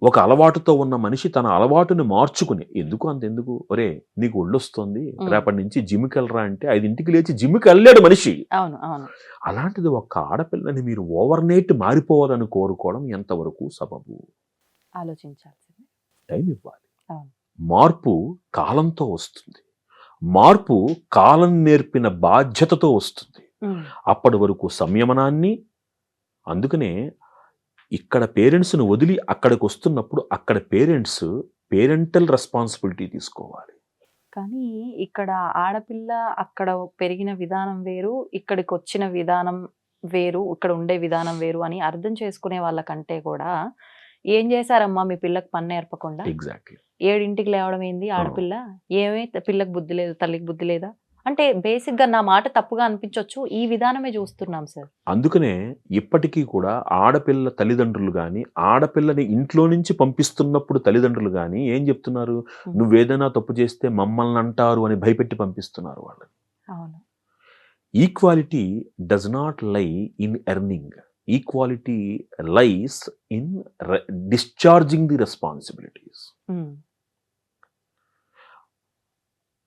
ఒక అలవాటుతో ఉన్న మనిషి తన అలవాటుని మార్చుకుని, ఎందుకు ఒరే నీకు ఒళ్ళొస్తుంది రేపటి నుంచి జిమ్కి వెళ్ళరా అంటే 5 లేచి జిమ్కి వెళ్ళాడు మనిషి. అలాంటిది ఒక ఆడపిల్లని మీరు ఓవర్ నైట్ మారిపోవాలని కోరుకోవడం ఎంతవరకు సబబు? ఆలోచించాల్సింది. టైం ఇవ్వాలి. మార్పు కాలంతో వస్తుంది, మార్పు కాలం నేర్పిన బాధ్యతతో వస్తుంది. అప్పటి వరకు సంయమనాన్ని, అందుకనే ఇక్కడ పేరెంట్స్ను వదిలి అక్కడికి వస్తున్నప్పుడు అక్కడ పేరెంటల్ రెస్పాన్సిబిలిటీ తీసుకోవాలి. కానీ ఇక్కడ ఆడపిల్ల అక్కడ పెరిగిన విధానం వేరు, ఇక్కడికి వచ్చిన విధానం వేరు, ఇక్కడ ఉండే విధానం వేరు అని అర్థం చేసుకునే వాళ్ళకంటే కూడా ఏం చేశారమ్మా మీ పిల్లకి పని నేర్పకుండా, ఎగ్జాక్ట్లీ 7ంటికి లేవడం ఏంది ఆడపిల్ల, ఏమే పిల్లకి బుద్ధి లేదు, తల్లికి బుద్ధి లేదా అంటే బేసిక్ గా నా మాట తప్పుగా అనిపించవచ్చు, ఈ విధానమే చూస్తున్నాం సార్. అందుకనే ఇప్పటికీ కూడా ఆడపిల్ల తల్లిదండ్రులు కానీ, ఆడపిల్లని ఇంట్లో నుంచి పంపిస్తున్నప్పుడు తల్లిదండ్రులు కానీ ఏం చెప్తున్నారు, నువ్వేదైనా తప్పు చేస్తే మమ్మల్ని అంటారు అని భయపెట్టి పంపిస్తున్నారు వాళ్ళని. అవును. ఈక్వాలిటీ డస్ నాట్ లై in earning, equality lies in discharging the responsibilities.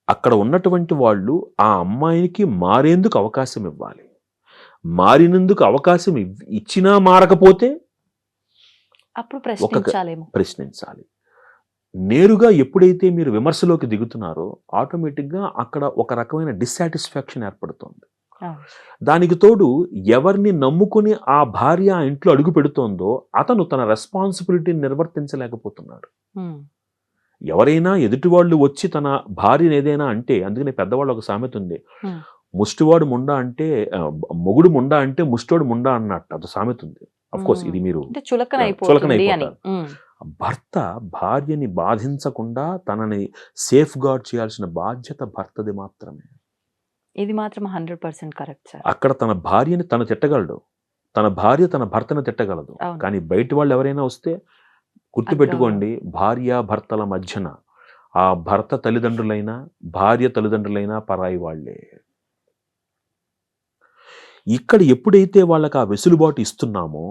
అక్కడ ఉన్నటువంటి వాళ్ళు ఆ అమ్మాయికి మారేందుకు అవకాశం ఇవ్వాలి. మారినందుకు అవకాశం ఇచ్చినా మారకపోతే అప్పుడు ప్రశ్నించాలి. నేరుగా ఎప్పుడైతే మీరు విమర్శలోకి దిగుతున్నారో ఆటోమేటిక్గా అక్కడ ఒక రకమైన డిస్సాటిస్ఫాక్షన్ ఏర్పడుతుంది. దానికి తోడు ఎవరిని నమ్ముకుని ఆ భార్య ఆ ఇంట్లో అడుగు పెడుతోందో అతను తన రెస్పాన్సిబిలిటీని నిర్వర్తించలేకపోతున్నాడు. ఎవరైనా ఎదుటివాళ్ళు వచ్చి తన భార్యను ఏదైనా అంటే, అందుకని పెద్దవాళ్ళు ఒక సామెత ఉంది, ముష్టివాడు ముండా అంటే మొగుడు ముండా అంటే ముష్టోడు ముండా అన్నట్టు అది సామెత ఉంది. అఫ్ కోర్స్ ఇది మీరు చులకనైపోతారు. భర్త భార్యని బాధించకుండా తనని సేఫ్ గార్డ్ చేయాల్సిన బాధ్యత భర్తది మాత్రమే. ఇది మాత్రం 100% కరెక్ట్ సార్. అక్కడ తన భార్యని తను తిట్టగలడు, తన భార్య తన భర్తను తిట్టగలదు. కానీ బయట వాళ్ళు ఎవరైనా వస్తే గుర్తుపెట్టుకోండి, భార్య భర్తల మధ్యన ఆ భర్త తల్లిదండ్రులైనా భార్య తల్లిదండ్రులైనా పరాయి వాళ్లే. ఇక్కడ ఎప్పుడైతే వాళ్ళకి ఆ వెసులుబాటు ఇస్తున్నామో,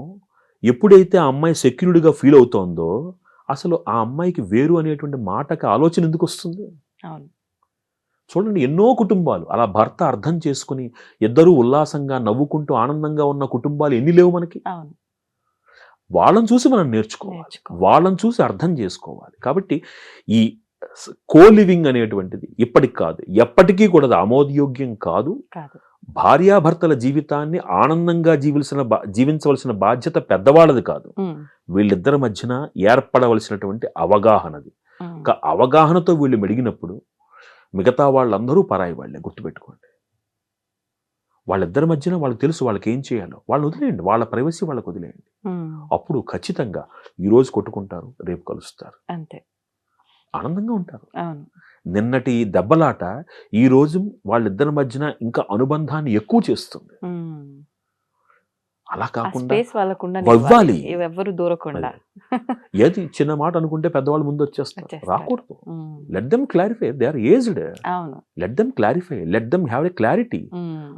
ఎప్పుడైతే ఆ అమ్మాయి సెక్యూర్డ్గా ఫీల్ అవుతోందో, అసలు ఆ అమ్మాయికి వేరు అనేటువంటి మాటకి ఆలోచన ఎందుకు వస్తుంది? చూడండి, ఎన్నో కుటుంబాలు అలా భర్త అర్థం చేసుకుని ఇద్దరూ ఉల్లాసంగా నవ్వుకుంటూ ఆనందంగా ఉన్న కుటుంబాలు ఎన్ని లేవు మనకి. వాళ్ళని చూసి మనం నేర్చుకోవాలి, వాళ్ళని చూసి అర్థం చేసుకోవాలి. కాబట్టి ఈ కో లివింగ్ అనేటువంటిది ఇప్పటికి కాదు, ఎప్పటికీ కూడా ఆమోదయోగ్యం కాదు. భార్యాభర్తల జీవితాన్ని ఆనందంగా జీవించవలసిన బాధ్యత పెద్దవాళ్ళది కాదు, వీళ్ళిద్దరి మధ్యన ఏర్పడవలసినటువంటి అవగాహనది. అవగాహనతో వీళ్ళు మెడిగినప్పుడు మిగతా వాళ్ళందరూ పరాయి వాళ్ళే. గుర్తుపెట్టుకోండి, వాళ్ళిద్దరి మధ్యన వాళ్ళకి తెలుసు వాళ్ళకి ఏం చేయాలో. వాళ్ళని వదిలేయండి, వాళ్ళ ప్రైవసీ వాళ్ళకి వదిలేయండి. అప్పుడు ఖచ్చితంగా ఈరోజు కొట్టుకుంటారు, రేపు కలుస్తారు, అంతే ఆనందంగా ఉంటారు. నిన్నటి దెబ్బలాట ఈ రోజు వాళ్ళిద్దరి మధ్యన ఇంకా అనుబంధాన్ని ఎక్కువ చేస్తుంది. అలా కాకుండా ఇవ్వాలి, ఎవరు దూరకుండా. ఏది చిన్న మాట అనుకుంటే పెద్దవాళ్ళు ముందు వచ్చేస్తారు, రాకూడదు. Let them clarify, they are aged, let them clarify, let them have a clarity.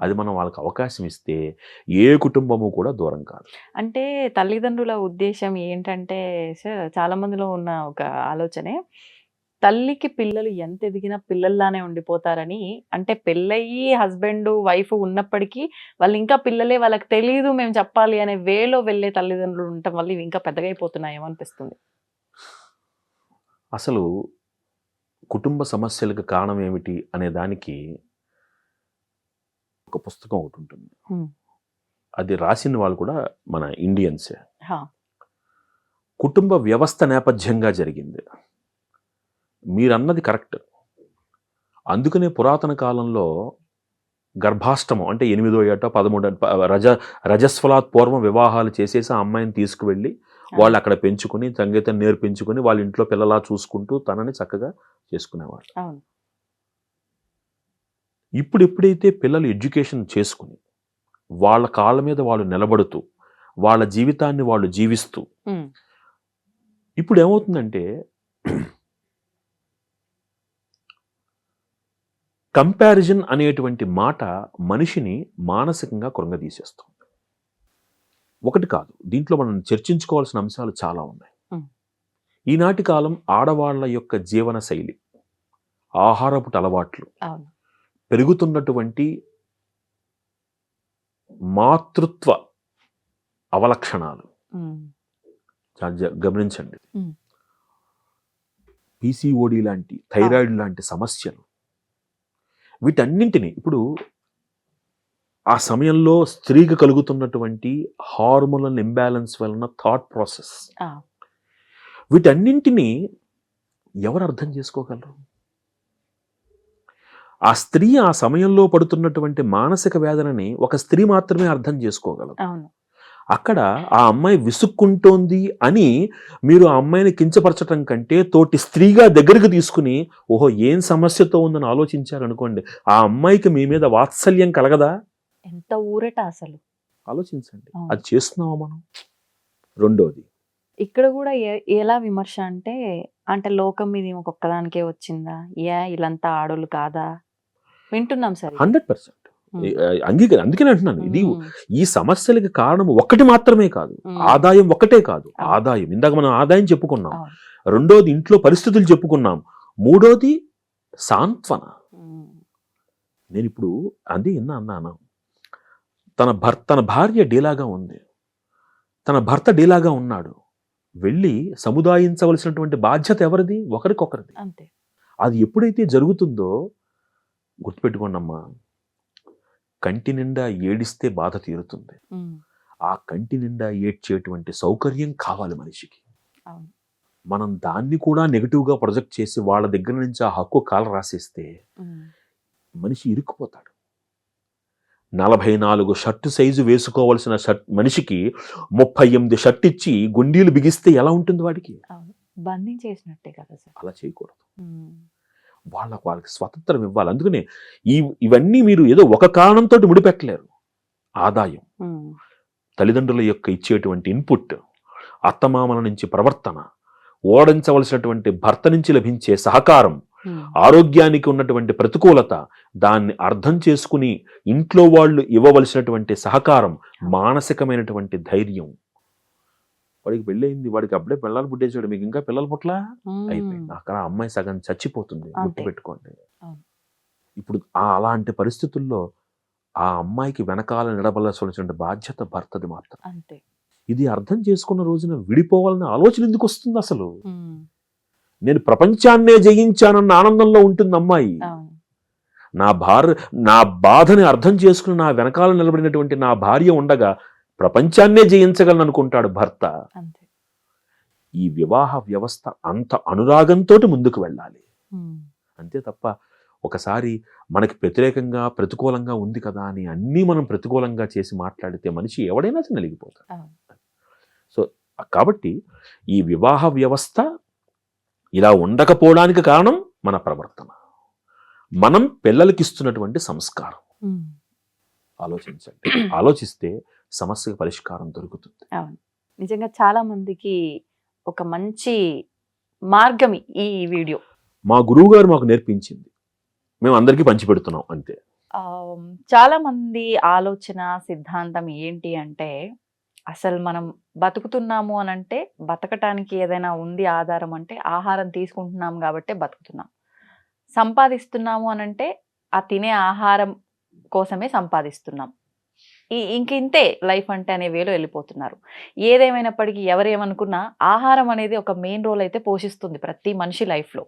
అది మనం వాళ్ళకి అవకాశం ఇస్తే ఏ కుటుంబము కూడా దూరం కాదు. అంటే తల్లిదండ్రుల ఉద్దేశం ఏంటంటే సార్, చాలా మందిలో ఉన్న ఒక ఆలోచనే, తల్లికి పిల్లలు ఎంత ఎదిగినా పిల్లల్లానే ఉండిపోతారని. అంటే పెళ్ళయ్యి హస్బెండ్ వైఫ్ ఉన్నప్పటికీ వాళ్ళు ఇంకా పిల్లలే, వాళ్ళకి తెలియదు మేము చెప్పాలి అనే వేలో వెళ్ళే తల్లిదండ్రులు ఉండటం వల్ల ఇవి ఇంకా పెద్దగా అయిపోతున్నాయేమో అనిపిస్తుంది. అసలు కుటుంబ సమస్యలకు కారణం ఏమిటి అనే దానికి ఒక పుస్తకం ఒకటి ఉంటుంది, అది రాసిన వాళ్ళు కూడా మన ఇండియన్సే. కుటుంబ వ్యవస్థ నేపథ్యంగా జరిగింది. మీరన్నది కరెక్ట్. అందుకనే పురాతన కాలంలో గర్భాష్టమం అంటే 8వ ఏట 13 రజస్వలాత్ పూర్వం వివాహాలు చేసేసి ఆ అమ్మాయిని తీసుకువెళ్ళి వాళ్ళు అక్కడ పెంచుకుని సంగీతం నేర్పించుకుని వాళ్ళ ఇంట్లో పిల్లలా చూసుకుంటూ తనని చక్కగా చేసుకునేవాళ్ళు. ఇప్పుడు ఎప్పుడైతే పిల్లలు ఎడ్యుకేషన్ చేసుకుని వాళ్ళ కాళ్ళ మీద వాళ్ళు నిలబడుతూ వాళ్ళ జీవితాన్ని వాళ్ళు జీవిస్తూ, ఇప్పుడు ఏమవుతుందంటే కంపారిజన్ అనేటువంటి మాట మనిషిని మానసికంగా కృంగదీసేస్తుంది. ఒకటి కాదు, దీంట్లో మనం చర్చించుకోవాల్సిన అంశాలు చాలా ఉన్నాయి. ఈనాటి కాలం ఆడవాళ్ల యొక్క జీవన శైలి, ఆహారపు అలవాట్లు, పెరుగుతున్నటువంటి మాతృత్వ అవలక్షణాలు గమనించండి. పీసీఓడి లాంటి, థైరాయిడ్ లాంటి సమస్యలు, వీటన్నింటినీ ఇప్పుడు ఆ సమయంలో స్త్రీకి కలుగుతున్నటువంటి హార్మోనల్ ఇంబ్యాలెన్స్ వలన థాట్ ప్రాసెస్, ఆ, వీటన్నింటినీ ఎవరు అర్థం చేసుకోగలరు? ఆ స్త్రీ ఆ సమయంలో పడుతున్నటువంటి మానసిక వేదనని ఒక స్త్రీ మాత్రమే అర్థం చేసుకోగలరు. అవును. అక్కడ ఆ అమ్మాయి విసుక్కుంటోంది అని మీరు ఆ అమ్మాయిని కించపరచటం కంటే తోటి స్త్రీగా దగ్గరికి తీసుకుని ఓహో ఏం సమస్యతో ఉందని ఆలోచించారనుకోండి, ఆ అమ్మాయికి మీ మీద వాత్సల్యం కలగదా? ఎంత ఊరట అసలు. ఆలోచించండి. అవును. అది చేస్తున్నామా మనం? రెండోది, ఇక్కడ కూడా ఎలా విమర్శ అంటే, అంటే లోకం మీద ఈమెకు ఒక్కదానికే వచ్చిందా? ఇలంతా ఆడోళ్ళు కాదా? వింటున్నాం సార్ ఇది. 100% ఉమ్. అందుకనే అంటున్నాను, ఇది ఉమ్. ఈ సమస్యలకి కారణం ఒకటి మాత్రమే కాదు, ఉమ్. ఆదాయం ఒకటే కాదు. అవును. ఆదాయం, ఇందాక మనం ఆదాయం చెప్పుకున్నాం, అవును. రెండోది ఇంట్లో పరిస్థితులు చెప్పుకున్నాం, మూడోది సాంత్వన. ఉమ్. నేను ఇప్పుడు అది అన్నాను, తన భార్య డీలాగా ఉంది, తన భర్త డీలాగా ఉన్నాడు, వెళ్ళి సముదాయించవలసినటువంటి బాధ్యత ఎవరిది? ఒకరికొకరిది. అంతే. అది ఎప్పుడైతే జరుగుతుందో గుర్తుపెట్టుకోండమ్మా, కంటి నిండా ఏడిస్తే బాధ తీరుతుంది. ఉమ్. ఆ కంటి నిండా ఏడ్చేటువంటి సౌకర్యం కావాలి మనిషికి. అవును. మనం దాన్ని కూడా నెగిటివ్గా ప్రొజెక్ట్ చేసి వాళ్ళ దగ్గర నుంచి ఆ హక్కు కాల రాసేస్తే ఉమ్. మనిషి ఇరుక్కుపోతాడు. 44 షర్టు సైజు వేసుకోవలసిన మనిషికి 38 షర్ట్ ఇచ్చి గుండీలు బిగిస్తే ఎలా ఉంటుంది వాడికి? అవును. బంధించేసినట్టే కదా సార్. అలా చేయకూడదు. ఉమ్. వాళ్ళకి స్వతంత్రం ఇవ్వాలి. అందుకనే ఇవన్నీ మీరు ఏదో ఒక కారణంతో ముడిపెట్టలేరు. ఆదాయం, ఉమ్. తల్లిదండ్రుల యొక్క ఇచ్చేటువంటి ఇన్పుట్, అత్తమామల నుంచి ప్రవర్తన, ఓడించవలసినటువంటి భర్త నుంచి లభించే సహకారం, ఉమ్. ఆరోగ్యానికి ఉన్నటువంటి ప్రతికూలత, దాన్ని అర్థం చేసుకుని ఇంట్లో వాళ్ళు ఇవ్వవలసినటువంటి సహకారం, మానసికమైనటువంటి ధైర్యం. వాడికి పెళ్ళయింది, వాడికి అప్పుడే పిల్లలు పుట్టేసాడు, మీకు ఇంకా పిల్లలు పుట్లా, అయిపోయింది. అక్కడ ఆ అమ్మాయి సగం చచ్చిపోతుంది. గుర్తుపెట్టుకోండి. ఇప్పుడు అలాంటి పరిస్థితుల్లో ఆ అమ్మాయికి వెనకాల నిలబడాల్సిన బాధ్యత భర్తది మాత్రం. అంతే. ఇది అర్థం చేసుకున్న రోజున విడిపోవాలన్న ఆలోచన ఎందుకు వస్తుంది అసలు? ఉమ్. నేను ప్రపంచాన్నే జయించానన్న ఆనందంలో ఉంటుంది అమ్మాయి. అవును. నా బాధని అర్థం చేసుకుని నా వెనకాల నిలబడినటువంటి నా భార్య ఉండగా ప్రపంచాన్నే జయించగలను అనుకుంటాడు భర్త. అంతే. ఈ వివాహ వ్యవస్థ అంత అనురాగంతో ముందుకు వెళ్ళాలి. అంతే తప్ప ఒకసారి మనకి వ్యతిరేకంగా ప్రతికూలంగా ఉంది కదా అని అన్నీ మనం ప్రతికూలంగా చేసి మాట్లాడితే మనిషి ఎవడైనా నలిగిపోతాడు. సో కాబట్టి ఈ వివాహ వ్యవస్థ ఇలా ఉండకపోవడానికి కారణం మన ప్రవర్తన, మనం పిల్లలకి ఇస్తున్నటువంటి సంస్కారం. ఆలోచించండి. ఆలోచిస్తే సమస్యకు పరిష్కారం దొరుకుతుంది. అవును. నిజంగా చాలా మందికి ఒక మంచి మార్గం ఈ వీడియో. మా గురువు గారు మాకు నేర్పించింది, మేము అందరికీ పంచిపెడుతున్నాం అంతే. చాలా మంది ఆలోచన సిద్ధాంతం ఏంటి అంటే, అసలు మనం బతుకుతున్నాము అని అంటే బతకటానికి ఏదైనా ఉంది ఆధారం అంటే ఆహారం తీసుకుంటున్నాం కాబట్టే బతుకుతున్నాం. సంపాదిస్తున్నాము అని అంటే ఆ తినే ఆహారం కోసమే సంపాదిస్తున్నాం. ఇంతే లైఫ్ అంటే అనే వేలో వెళ్ళిపోతున్నారు. ఏదేమైనప్పటికీ ఎవరేమనుకున్నా ఆహారం అనేది ఒక మెయిన్ రోల్ అయితే పోషిస్తుంది ప్రతి మనిషి లైఫ్లో.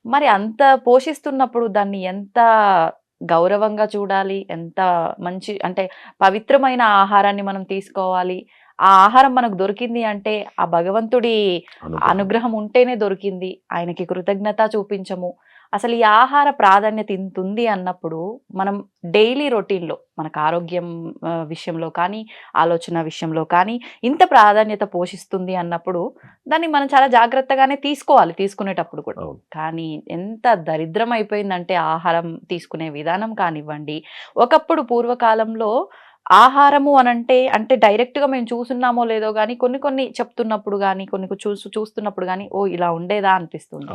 మరి అంత పోషిస్తున్నప్పుడు దాన్ని ఎంత గౌరవంగా చూడాలి, ఎంత మంచి అంటే పవిత్రమైన ఆహారాన్ని మనం తీసుకోవాలి. ఆ ఆహారం మనకు దొరికింది అంటే ఆ భగవంతుడి అనుగ్రహం ఉంటేనే దొరికింది, ఆయనకి కృతజ్ఞత చూపించము. అసలు ఈ ఆహార ప్రాధాన్యత ఇంత ఉంది అన్నప్పుడు మనం డైలీ రొటీన్లో మనకు ఆరోగ్యం విషయంలో కానీ ఆలోచన విషయంలో కానీ ఇంత ప్రాధాన్యత పోషిస్తుంది అన్నప్పుడు దాన్ని మనం చాలా జాగ్రత్తగానే తీసుకోవాలి తీసుకునేటప్పుడు కూడా. కానీ ఎంత దరిద్రం అయిపోయిందంటే ఆహారం తీసుకునే విధానం కానివ్వండి. ఒకప్పుడు పూర్వకాలంలో ఆహారము అంటే డైరెక్ట్గా మేము చూస్తున్నామో లేదో కానీ కొన్ని చెప్తున్నప్పుడు కానీ కొన్ని చూస్తున్నప్పుడు కానీ ఓ ఇలా ఉండేదా అనిపిస్తుంది.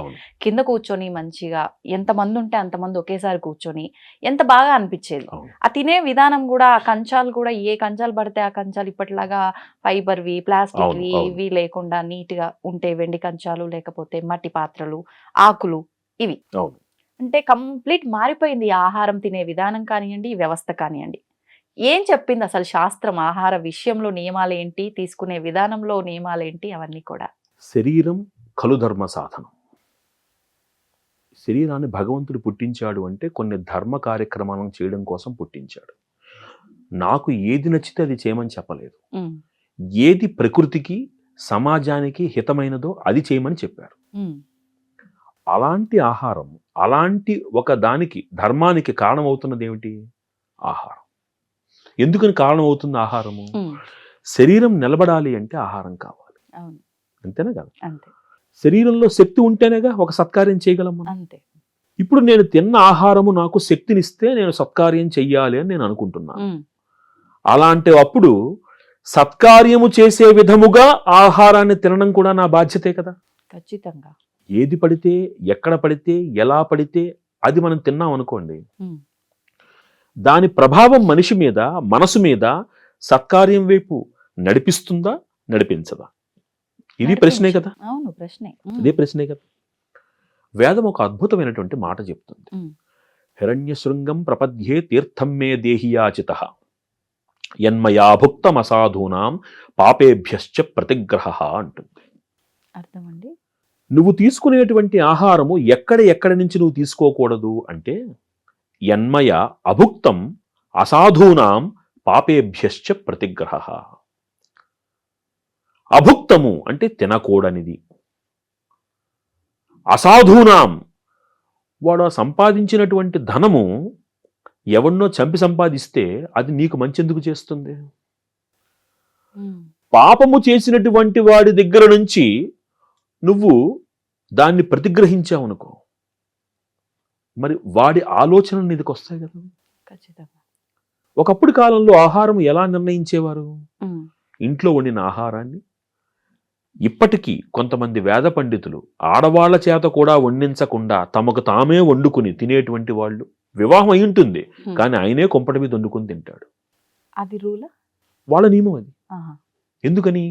కింద కూర్చొని మంచిగా ఎంతమంది ఉంటే అంతమంది ఒకేసారి కూర్చొని ఎంత బాగా అనిపించేది. ఆ తినే విధానం కూడా, ఆ కంచాలు కూడా ఏ కంచాలు పడితే ఆ కంచాలు ఇప్పటిలాగా ఫైబర్వి ప్లాస్టిక్వి ఇవి లేకుండా నీట్గా ఉంటే వెండి కంచాలు లేకపోతే మట్టి పాత్రలు ఆకులు ఇవి అంటే కంప్లీట్ మారిపోయింది. ఆహారం తినే విధానం కానివ్వండి, వ్యవస్థ కానివ్వండి. ఏం చెప్పింది అసలు శాస్త్రం ఆహార విషయంలో? నియమాలు ఏంటి, తీసుకునే విధానంలో నియమాలు ఏంటి, అవన్నీ కూడా. శరీరం కలుధర్మ సాధనం. శరీరాన్ని భగవంతుడు పుట్టించాడు అంటే కొన్ని ధర్మ కార్యక్రమాలను చేయడం కోసం పుట్టించాడు. నాకు ఏది నచ్చితే అది చేయమని చెప్పలేదు. ఏది ప్రకృతికి సమాజానికి హితమైనదో అది చేయమని చెప్పారు. అలాంటి ఆహారం, అలాంటి ఒక దానికి ధర్మానికి కారణమవుతున్నది ఏమిటి? ఆహారం. ఎందుకని కారణమవుతుంది ఆహారము? శరీరం నిలబడాలి అంటే ఆహారం కావాలి. అంతేనా కదా? శరీరంలో శక్తి ఉంటేనేగా ఒక సత్కార్యం చేయగలం మనం. ఇప్పుడు నేను తిన్న ఆహారము నాకు శక్తినిస్తే నేను సత్కార్యం చెయ్యాలి అని నేను అనుకుంటున్నాను. అలాంటి అప్పుడు సత్కార్యము చేసే విధముగా ఆహారాన్ని తినడం కూడా నా బాధ్యతే కదా. ఖచ్చితంగా. ఏది పడితే, ఎక్కడ పడితే, ఎలా పడితే అది మనం తిన్నాం అనుకోండి, దాని ప్రభావం మనిషి మీద, మనసు మీద సత్కార్యం వైపు నడిపిస్తుందా, నడిపించదా? ఇది ప్రశ్నే కదా. అవును, ప్రశ్నే. ఇదే ప్రశ్నే కదా. వేదం ఒక అద్భుతమైనటువంటి మాట చెప్తుంది. హిరణ్య శృంగం ప్రపద్యే తీర్థం మే దేహియాచిత యన్మయాభుక్తం అసాధూనాం పాపేభ్యశ్చ ప్రతిగ్రహ అంటుంది. అర్థం అండి. నువ్వు తీసుకునేటువంటి ఆహారము ఎక్కడి నుంచి నువ్వు తీసుకోకూడదు అంటే, యన్మయ అభుక్తం అసాధూనాం పాపేభ్యశ్చ ప్రతిగ్రహ. అభుక్తము అంటే తినకూడనిది. అసాధూనాం, వాడు సంపాదించినటువంటి ధనము ఎవన్నో చంపి సంపాదిస్తే అది నీకు మంచెందుకు చేస్తుంది? పాపము చేసినటువంటి వాడి దగ్గర నుంచి నువ్వు దాన్ని ప్రతిగ్రహించావు అనుకో, మరి వాడి ఆలోచనలు నీకు వస్తాయి కదా. ఖచ్చితంగా. ఒకప్పుడు కాలంలో ఆహారం ఎలా నిర్ణయించేవారు? ఇంట్లో వండిన ఆహారాన్ని ఇప్పటికీ కొంతమంది వేద పండితులు ఆడవాళ్ల చేత కూడా వండించకుండా తమకు తామే వండుకుని తినేటువంటి వాళ్ళు. వివాహం అయి ఉంటుంది కానీ ఆయనే కొంపటి మీద వండుకుని తింటాడు. అది రూల్, వాళ్ళ నియమం అది. ఎందుకని?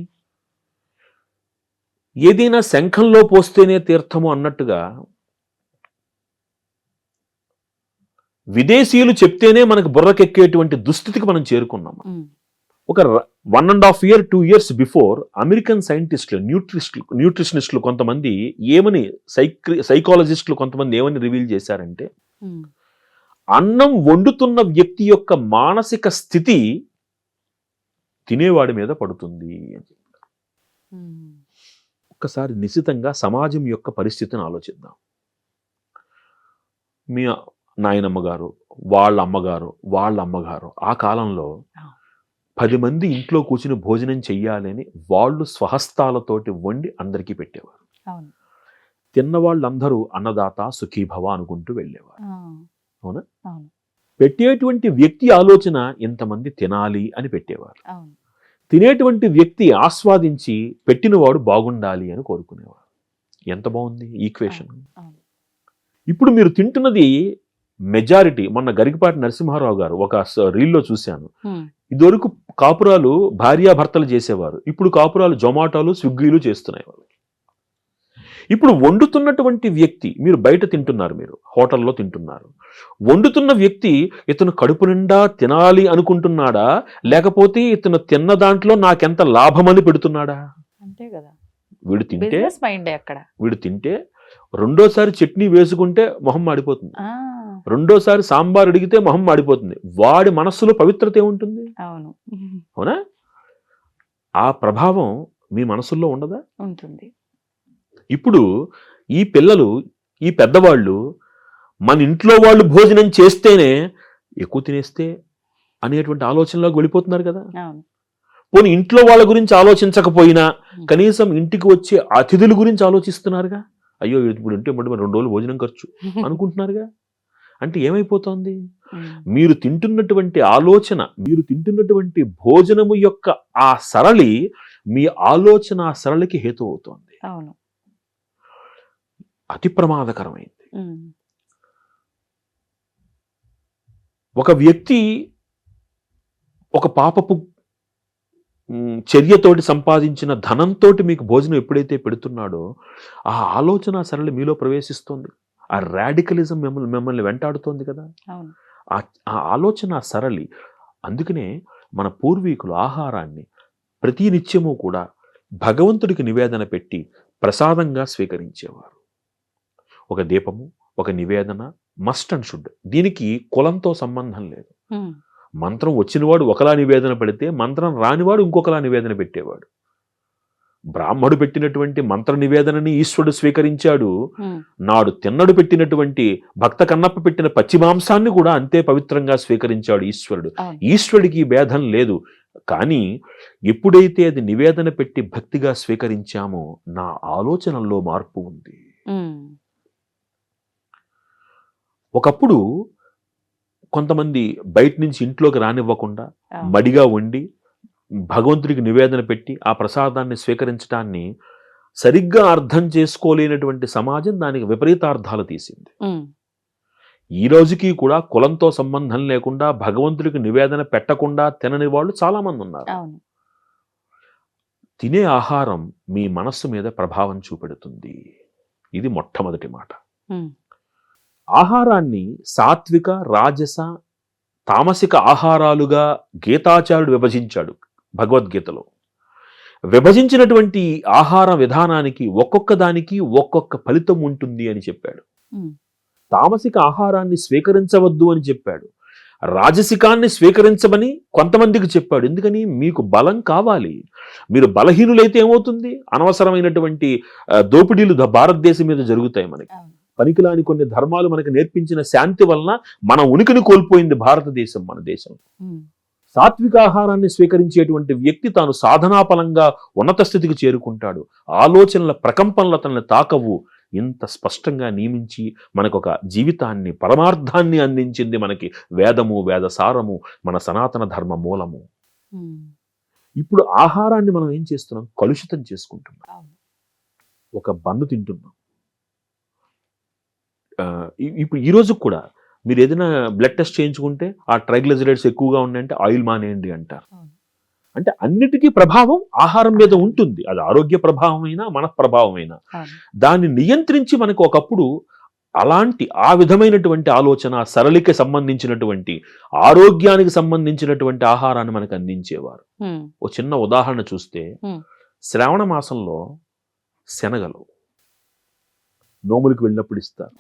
ఏదైనా శంఖంలో పోస్తేనే తీర్థము అన్నట్టుగా విదేశీయులు చెప్తేనే మనకు బుర్రకెక్కేటువంటి దుస్థితికి మనం చేరుకున్నాం. ఒక 1.5 year 2 years బిఫోర్ అమెరికన్ సైంటిస్టులు, న్యూట్రిషనిస్టులు కొంతమంది ఏమని, సైకాలజిస్టులు కొంతమంది ఏమని రివీల్ చేశారంటే, అన్నం వండుతున్న వ్యక్తి యొక్క మానసిక స్థితి తినేవాడి మీద పడుతుంది అని చెప్పారు. ఒక్కసారి నిశ్చితంగా సమాజం యొక్క పరిస్థితిని ఆలోచిద్దాం. మీ నాయనమ్మ గారు, వాళ్ళ అమ్మగారు ఆ కాలంలో 10 మంది ఇంట్లో కూర్చుని భోజనం చెయ్యాలని వాళ్ళు స్వహస్తాలతోటి వండి అందరికీ పెట్టేవారు. తిన్న వాళ్ళందరూ అన్నదాత సుఖీభవ అనుకుంటూ వెళ్ళేవారు. అవునా? పెట్టేటువంటి వ్యక్తి ఆలోచన ఇంతమంది తినాలి అని పెట్టేవారు. తినేటువంటి వ్యక్తి ఆస్వాదించి పెట్టినవాడు బాగుండాలి అని కోరుకునేవారు. ఎంత బాగుంది ఈక్వేషన్. ఇప్పుడు మీరు తింటున్నది మెజారిటీ. మొన్న గరికపాటి నరసింహారావు గారు ఒక రీల్లో చూశాను. ఇదివరకు కాపురాలు భార్యాభర్తలు చేసేవారు, ఇప్పుడు కాపురాలు జొమాటోలు స్విగ్గీలు చేస్తున్నాయి వాళ్ళు. ఇప్పుడు వండుతున్నటువంటి వ్యక్తి, మీరు బయట తింటున్నారు, మీరు హోటల్లో తింటున్నారు, వండుతున్న వ్యక్తి ఇతను కడుపు నిండా తినాలి అనుకుంటున్నాడా, లేకపోతే ఇతను తిన్న దాంట్లో నాకెంత లాభమని పెడుతున్నాడా? అంతే కదా. వీడు తింటే రెండోసారి చట్నీ వేసుకుంటే మొహం మాడిపోతుంది, రెండోసారి సాంబార్ అడిగితే మొహం మాడిపోతుంది. వాడి మనస్సులో పవిత్రత ఏముంటుంది? అవునా? ఆ ప్రభావం మీ మనసుల్లో ఉండదా? ఉంటుంది. ఇప్పుడు ఈ పిల్లలు, ఈ పెద్దవాళ్ళు మన ఇంట్లో వాళ్ళు భోజనం చేస్తేనే ఎక్కువ తినేస్తే అనేటువంటి ఆలోచనలోకి వెళ్ళిపోతున్నారు కదా. పోనీ ఇంట్లో వాళ్ళ గురించి ఆలోచించకపోయినా కనీసం ఇంటికి వచ్చే అతిథుల గురించి ఆలోచిస్తున్నారుగా. అయ్యో ఇప్పుడు ఉంటే 2 రోజులు భోజనం ఖర్చు అనుకుంటున్నారుగా. అంటే ఏమైపోతుంది? మీరు తింటున్నటువంటి ఆలోచన, మీరు తింటున్నటువంటి భోజనము యొక్క ఆ సరళి మీ ఆలోచన సరళికి హేతు అవుతోంది. అతి ప్రమాదకరమైంది. ఒక వ్యక్తి ఒక పాపపు చర్యతోటి సంపాదించిన ధనంతో మీకు భోజనం ఎప్పుడైతే పెడుతున్నాడో ఆ ఆలోచన సరళి మీలో ప్రవేశిస్తుంది. ఆ రాడికలిజం మిమ్మల్ని వెంటాడుతోంది కదా. ఆ ఆలోచన సరళి. అందుకనే మన పూర్వీకులు ఆహారాన్ని ప్రతి నిత్యము కూడా భగవంతుడికి నివేదన పెట్టి ప్రసాదంగా స్వీకరించేవారు. ఒక దీపము, ఒక నివేదన మస్ట్ అండ్ షుడ్. దీనికి కులంతో సంబంధం లేదు. మంత్రం వచ్చినవాడు ఒకలా నివేదన పెడితే మంత్రం రానివాడు ఇంకొకలా నివేదన పెట్టేవాడు. బ్రాహ్మడు పెట్టినటువంటి మంత్ర నివేదనని ఈశ్వరుడు స్వీకరించాడు. నాడు తిన్నడు పెట్టినటువంటి భక్త కన్నప్ప పెట్టిన పచ్చి మాంసాన్ని కూడా అంతే పవిత్రంగా స్వీకరించాడు ఈశ్వరుడు. ఈశ్వరుడికి భేదం లేదు. కానీ ఎప్పుడైతే అది నివేదన పెట్టి భక్తిగా స్వీకరించామో నా ఆలోచనల్లో మార్పు ఉంది. ఒకప్పుడు కొంతమంది బయట నుంచి ఇంట్లోకి రానివ్వకుండా మడిగా వండి భగవంతుడికి నివేదన పెట్టి ఆ ప్రసాదాన్ని స్వీకరించడాన్ని సరిగ్గా అర్థం చేసుకోలేనటువంటి సమాజం దానికి విపరీతార్థాలు తీసింది. ఈ రోజుకి కూడా కులంతో సంబంధం లేకుండా భగవంతుడికి నివేదన పెట్టకుండా తినని వాళ్ళు చాలా మంది ఉన్నారు. తినే ఆహారం మీ మనస్సు మీద ప్రభావం చూపెడుతుంది. ఇది మొట్టమొదటి మాట. ఆహారాన్ని సాత్విక, రాజస, తామసిక ఆహారాలుగా గీతాచార్యుడు విభజించాడు భగవద్గీతలో. విభజించినటువంటి ఆహార విధానానికి ఒక్కొక్క దానికి ఒక్కొక్క ఫలితం ఉంటుంది అని చెప్పాడు. తామసిక ఆహారాన్ని స్వీకరించవద్దు అని చెప్పాడు. రాజసికాన్ని స్వీకరించమని కొంతమందికి చెప్పాడు. ఎందుకని? మీకు బలం కావాలి. మీరు బలహీనులైతే ఏమవుతుంది? అనవసరమైనటువంటి దోపిడీలు భారతదేశం మీద జరుగుతాయి. మనకి పనికిలాని కొన్ని ధర్మాలు మనకు నేర్పించిన శాంతి వలన మన ఉనికిని కోల్పోయింది భారతదేశం, మన దేశం. సాత్విక ఆహారాన్ని స్వీకరించేటువంటి వ్యక్తి తాను సాధనాపలంగా ఉన్నత స్థితికి చేరుకుంటాడు. ఆలోచనల ప్రకంపనలు అతన్ని తాకవు. ఇంత స్పష్టంగా నియమించి మనకు ఒక జీవితాన్ని, పరమార్థాన్ని అందించింది మనకి వేదము, వేదసారము, మన సనాతన ధర్మ మూలము. ఇప్పుడు ఆహారాన్ని మనం ఏం చేస్తున్నాం? కలుషితం చేసుకుంటున్నాం. ఒక బన్ను తింటున్నాం. ఇప్పుడు ఈ రోజు కూడా మీరు ఏదైనా బ్లడ్ టెస్ట్ చేయించుకుంటే ఆ ట్రైగ్లిజరైడ్స్ ఎక్కువగా ఉన్నాయంటే ఆయిల్ మానేయండి అంటారు. అంటే అన్నిటికీ ప్రభావం ఆహారం మీద ఉంటుంది. అది ఆరోగ్య ప్రభావమైనా మన ప్రభావమైనా దాన్ని నియంత్రించి మనకు ఒకప్పుడు అలాంటి ఆ విధమైనటువంటి ఆలోచన, సరళికి సంబంధించినటువంటి, ఆరోగ్యానికి సంబంధించినటువంటి ఆహారాన్ని మనకు అందించేవారు. ఓ చిన్న ఉదాహరణ చూస్తే శ్రావణ మాసంలో శనగలు నోములకు వెళ్ళినప్పుడు ఇస్తారు.